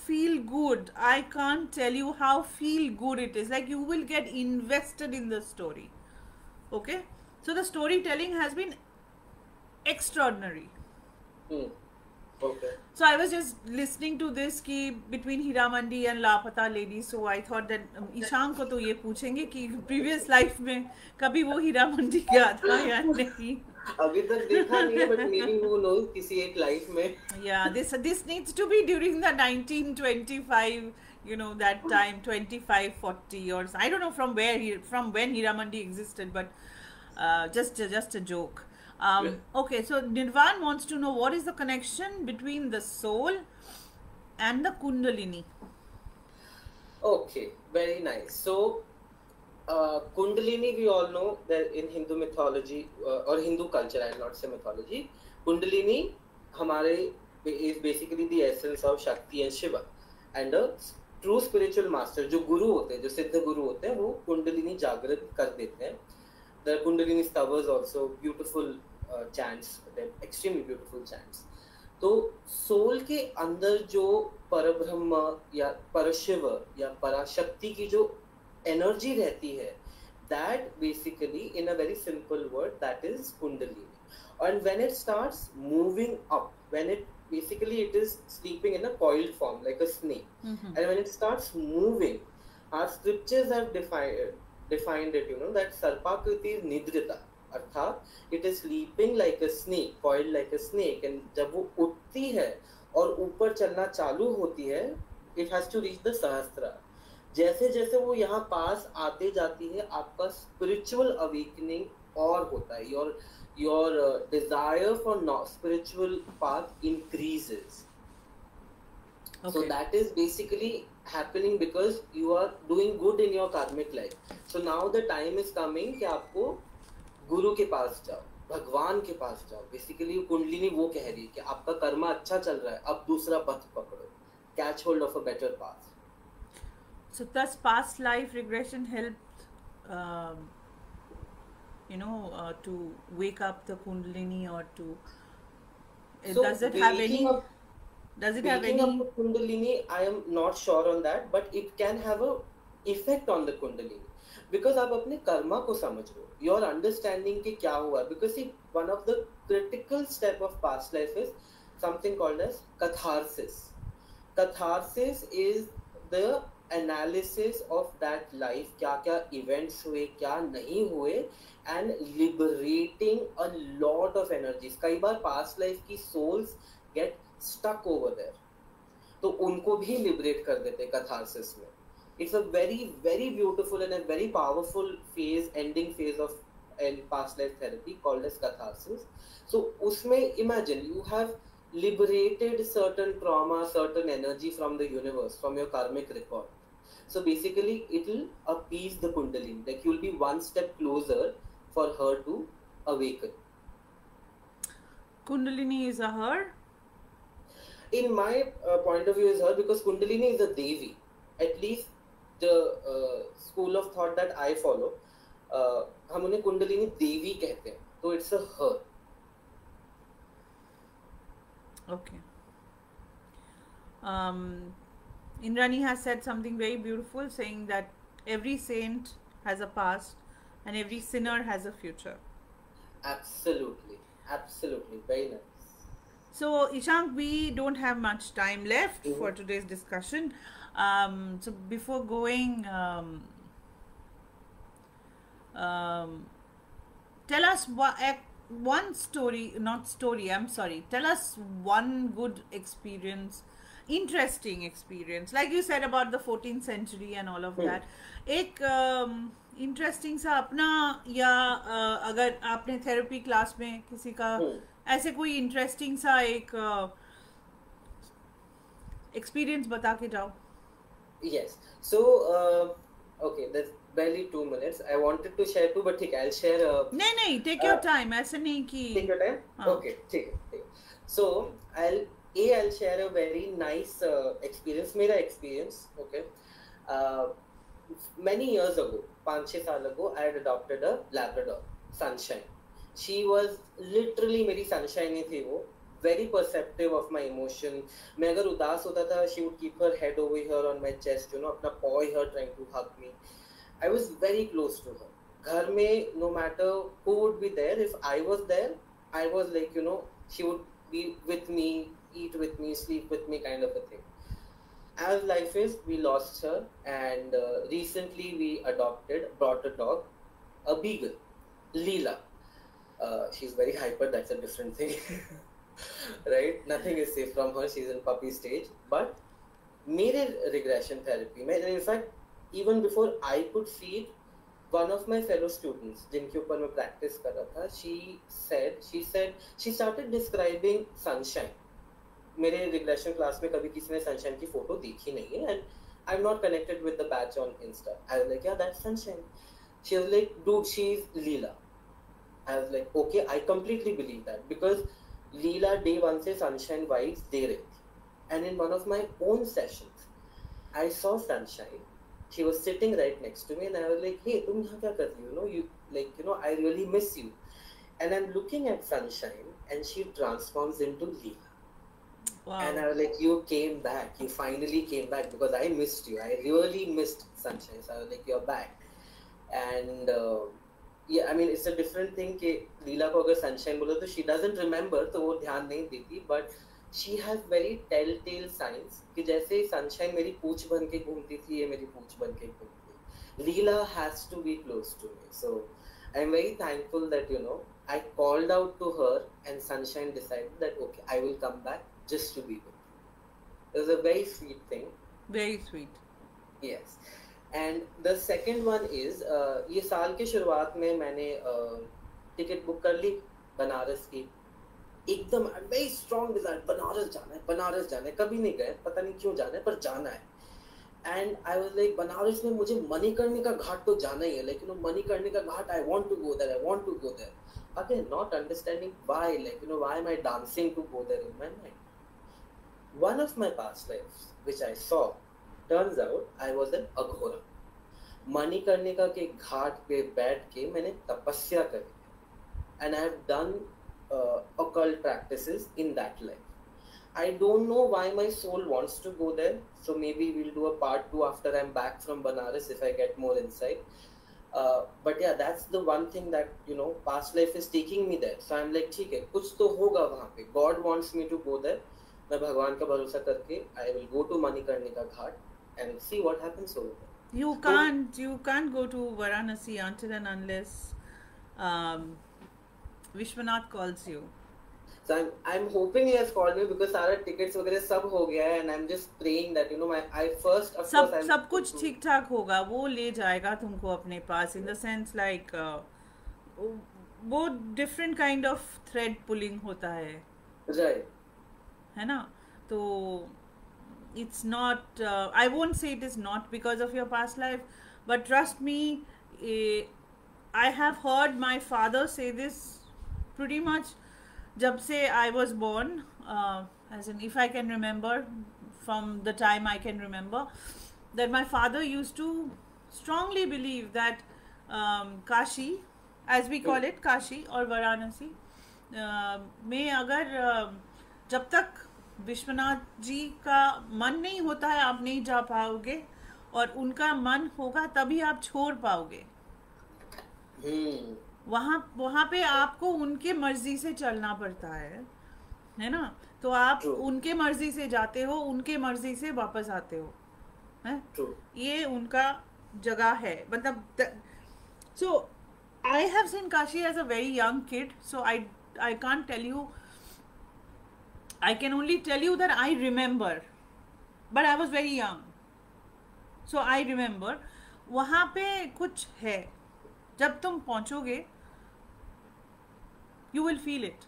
feel good. I can't tell you how feel good it is. Like you will get invested in the story. Okay, so the storytelling has been extraordinary. Hmm. Okay. So I was just listening to this कि between Heera Mandi and लापता lady, so I thought that Ishan को तो ये पूछेंगे कि previous life में कभी वो हीरा मंडी गया था या नहीं. अभी तक देखा नहीं है, but maybe who knows, किसी एक लाइफ में. Yeah, this needs to be during the 1925, you know, that time 2540 or I don't know from when Hira Mandi existed, but just a joke. Yeah. Okay, so Nirvan wants to know what is the connection between the soul and the Kundalini. Okay, very nice. So, Kundalini, we all know that in Hindu mythology or Hindu culture, I'll not say mythology, Kundalini हमारे is basically the essence of Shakti and Shiva, and a true spiritual master जो गुरु होते हैं, जो सिद्ध गुरु होते हैं, वो कुंडलिनी जागृत कर देते हैं. The Kundalini stavas also beautiful chants, they're extremely beautiful chants. तो सोल के अंदर जो परब्रह्म या परशिव या पराशक्ति की जो एनर्जी रहती है, that basically in a very simple word, that is Kundalini. And when it starts moving up, when it basically it is sleeping in a coiled form like a snake, and when it starts moving, our scriptures have defined it, you know, that sarpakriti is nidrita, अर्थात it is sleeping like a snake, coiled like a snake, and जब वो उठती है और ऊपर चलना चालू होती है, it has to reach the सहस्त्र. जैसे जैसे वो यहाँ पास आते जाती है, आपका spiritual awakening और होता है, your desire for spiritual path increases. Okay. So that is basically happening because you are doing good in your karmic life. So now the time is coming कि आपको गुरु के पास जाओ, भगवान के पास जाओ. बेसिकली कुंडलिनी वो कह रही है कि आपका कर्म अच्छा चल रहा है, अब दूसरा पथ पकड़ो, catch hold of a better path. So does past life regression help to wake up the kundalini, or to So does it have any waking any up the kundalini, I am not sure on that, but it can have a effect on the kundalini because आप अपने कर्मा को समझ रहे हो, you are understanding कि क्या हुआ. Because see, one of the critical step of past life is something called as catharsis. Catharsis is the analysis of that life, क्या क्या events हुए, क्या नहीं हुए, and liberating a lot of energies. कई बार past life की souls get stuck over there, तो उनको भी liberate कर देते catharsis में. It's a very, very beautiful and a very powerful phase, ending phase of past life therapy called as catharsis. So उसमें imagine you have liberated certain trauma, certain energy from the universe, from your karmic record. So basically it will appease the kundalini, like you'll be one step closer for her to awaken. Kundalini is a her? In my point of view is her, because kundalini is a devi. At least the school of thought that I follow, हम उन्हें कुंडलिनी देवी कहते हैं, तो it's a her. Okay. Indrani has said something very beautiful, saying that every saint has a past and every sinner has a future. Absolutely, absolutely, very nice. So Ishank, we don't have much time left for today's discussion. So before going, tell us one story, not story, I'm sorry. Tell us one good experience, interesting experience, like you said about the 14th century and all of that. एक interesting सा अपना, या अगर आपने therapy class में किसी का ऐसे कोई interesting सा एक experience बता के जाओ. Yes. So, okay, there's barely 2 minutes. I wanted to share too, but ठीक है, I'll share. नहीं, take your time. ऐसे नहीं कि. Take your time. Okay, ठीक है. So I'll share a very nice experience. मेरा experience, okay. Many years ago, 5-6 साल ago, I had adopted a Labrador, Sunshine. She was literally मेरी sunshine ही थी वो. very perceptive of my emotion. मैं अगर उदास होता था, she would keep her head over here on my chest, you know, अपना paw here trying to hug me. I was very close to her. घर में no matter who would be there, if I was there, I was like, you know, she would be with me, eat with me, sleep with me, kind of a thing. As life is, we lost her, and recently we brought a dog, a beagle, Leela. She's very hyper, that's a different thing. Right? Nothing is safe from her, she's in puppy stage. But मेरे regression therapy में, in fact, even before I could see it, one of my fellow students, जिनके ऊपर मैं practice कर रहा था, she started describing sunshine. मेरे regression class में कभी किसी ने sunshine की photo देखी नहीं है, and I'm not connected with the batch on Insta. I was like, yeah, that's sunshine. She was like, dude, she's Leela. I was like, okay, I completely believe that, because Leela day one से sunshine vibes दे रही थी. And in one of my own sessions, I saw sunshine. She was sitting right next to me, and I was like, hey, तुम यहाँ क्या कर रही हो? You know, you know, I really miss you. And I'm looking at sunshine, and she transforms into Leela. Wow. And I was like, you came back. You finally came back, because I missed you. I really missed sunshine. So I was like, you're back. And yeah, I mean, it's a different thing कि लीला को अगर sunshine बोलो तो she doesn't remember, तो वो ध्यान नहीं देती, but she has very telltale signs कि जैसे sunshine मेरी पूंछ बन के घूमती थी, ये मेरी पूंछ बन के घूमती है. Leela has to be close to me. So I'm very thankful that, you know, I called out to her, and sunshine decided that, okay, I will come back just to be with you. It was a very sweet thing. Very sweet. Yes. And the second one is, ये साल के शुरुआत में मैंने ticket book कर ली बनारस की. एकदम very strong desire, Banaras जाना है, कभी नहीं गए, पता नहीं क्यों जाना है, पर जाना है. And I was like, Banaras में मुझे मणिकर्णिका घाट तो जाना ही है, like, you know, Manikarnika Ghat, I want to go there. Again, not understanding why, like, you know, why am I dancing to go there in my mind. One of my past lives, which I saw, turns out I was an Aghora. Manikarnika के घाट पे बैठ के मैंने तपस्या करी, and I have done occult practices in that life. I don't know why my soul wants to go there, so maybe we'll do a part 2 after I'm back from Banaras if I get more insight. But yeah, that's the one thing that, you know, past life is taking me there. So I'm like, ठीक है, कुछ तो होगा वहाँ पे. God wants me to go there. मैं भगवान का भरोसा करके I will go to Manikarnika Ghat and see what happens over there. You can't go to Varanasi until and unless Vishwanath calls you. So I'm hoping he has called me, because सारा tickets वगैरह सब हो गया है, and I'm just praying that, you know, सब कुछ ठीक ठाक होगा, वो ले जाएगा तुमको अपने पास, in the sense like वो different kind of thread pulling होता है. Right. है ना? तो it's not, I won't say it is not because of your past life, but trust me, I have heard my father say this pretty much जब से I was born, as in if I can remember, from the time I can remember, that my father used to strongly believe that Kashi, as we call it, Kashi or Varanasi, में अगर जब तक विश्वनाथ जी का मन नहीं होता है आप नहीं जा पाओगे, और उनका मन होगा तभी आप छोड़ पाओगे. वहाँ पे आपको उनके मर्जी से चलना पड़ता है ना? तो आप उनके मर्जी से जाते हो, उनके मर्जी से वापस आते हो, है? ये उनका जगह है, मतलब. So I have seen Kashi as a very young kid, so I can't tell you. I can only tell you that I remember, but I was very young, so I remember. वहाँ पे कुछ है, जब तुम पहुँचोगे, you will feel it.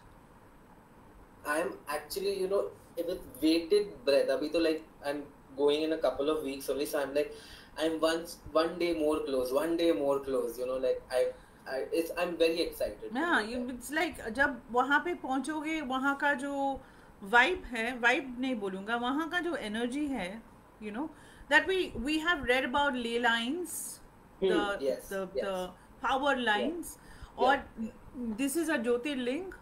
I'm actually, you know, with bated breath. अभी तो like I'm going in a couple of weeks only, so I'm like, I'm one day more close, you know, like I'm very excited. Yeah, it's like जब वहाँ पे पहुँचोगे, वहाँ का जो vibe है, vibe नहीं बोलूँगा, वहाँ का जो एनर्जी है, you know, that we have read about ley lines, the power lines, or this is a Jyotirling,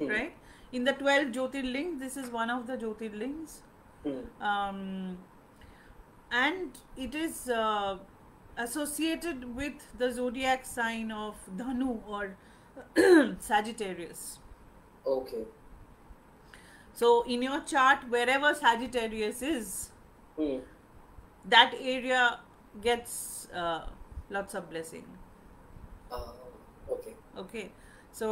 right? in the 12 Jyotirlings, this is one of the Jyotirlings. And it is associated with the zodiac sign of Dhanu or Sagittarius. Okay. So in your chart, wherever Sagittarius is, that area gets lots of blessing. Okay. Okay. So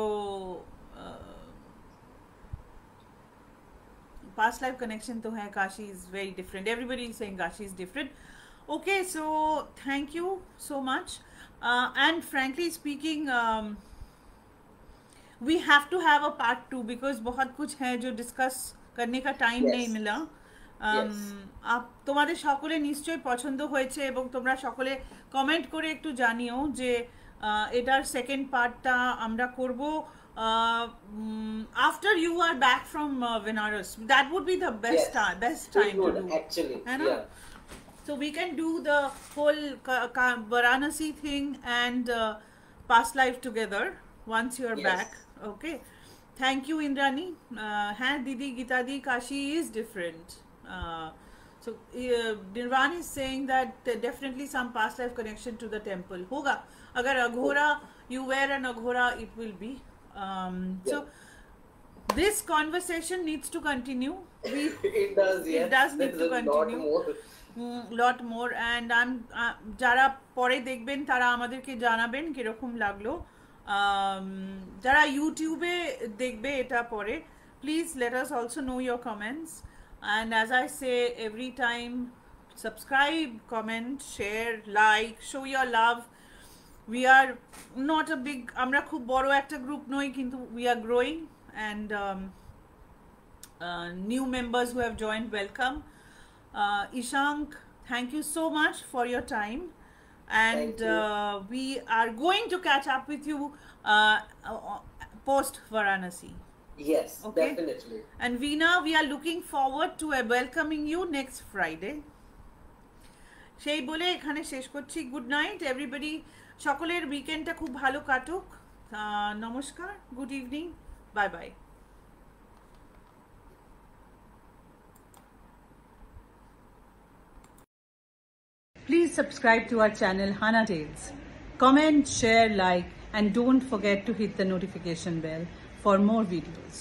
past life connection to hai, Kashi is very different. Everybody is saying Kashi is different. Okay, so thank you so much. And frankly speaking, we have to have a part 2 because बहुत कुछ है जो discuss करने का time नहीं मिला. তোমাদের সকলে নিশ্চয়ই পছন্দ হয়েছে এবং তোমরা সকলে কমেন্ট করে একটু জানিও যে এটার সেকেন্ড পার্টটা আমরা করব after you are back from Benares. That would be the best time to do actually. So we can do the whole Varanasi thing and past life together once you are back. Okay, thank you Indrani. Hai Didi, Gita Di, Kashi is different. So Nirvan is saying that definitely some past life connection to the temple hoga. Agar Aghora, you wear an Aghora, it will be. So this conversation needs to continue. It does, yes. It does need to continue. Lot more. And যারা পরে দেখবেন তারা আমাদেরকে জানাবেন কিরকম লাগলো. যারা ইউটিউবে দেখবে এটা পরে, please let us also know your comments. And as I say every time, subscribe, comment, share, like, show your love. We are not a big, আমরা খুব বড় একটা গ্রুপ নই, কিন্তু we are growing, and new members who have joined, welcome. Ishank, thank you so much for your time, and we are going to catch up with you post Varanasi. Yes, okay? Definitely. And Veena, we are looking forward to welcoming you next Friday. সেই বলে এখানে শেষ করছি. Good night everybody. সকলের উইকেন্ডটা খুব ভালো কাটুক. নমস্কার, good evening, bye bye. Please subscribe to our channel Hana Tales. Comment, share, like, and don't forget to hit the notification bell for more videos.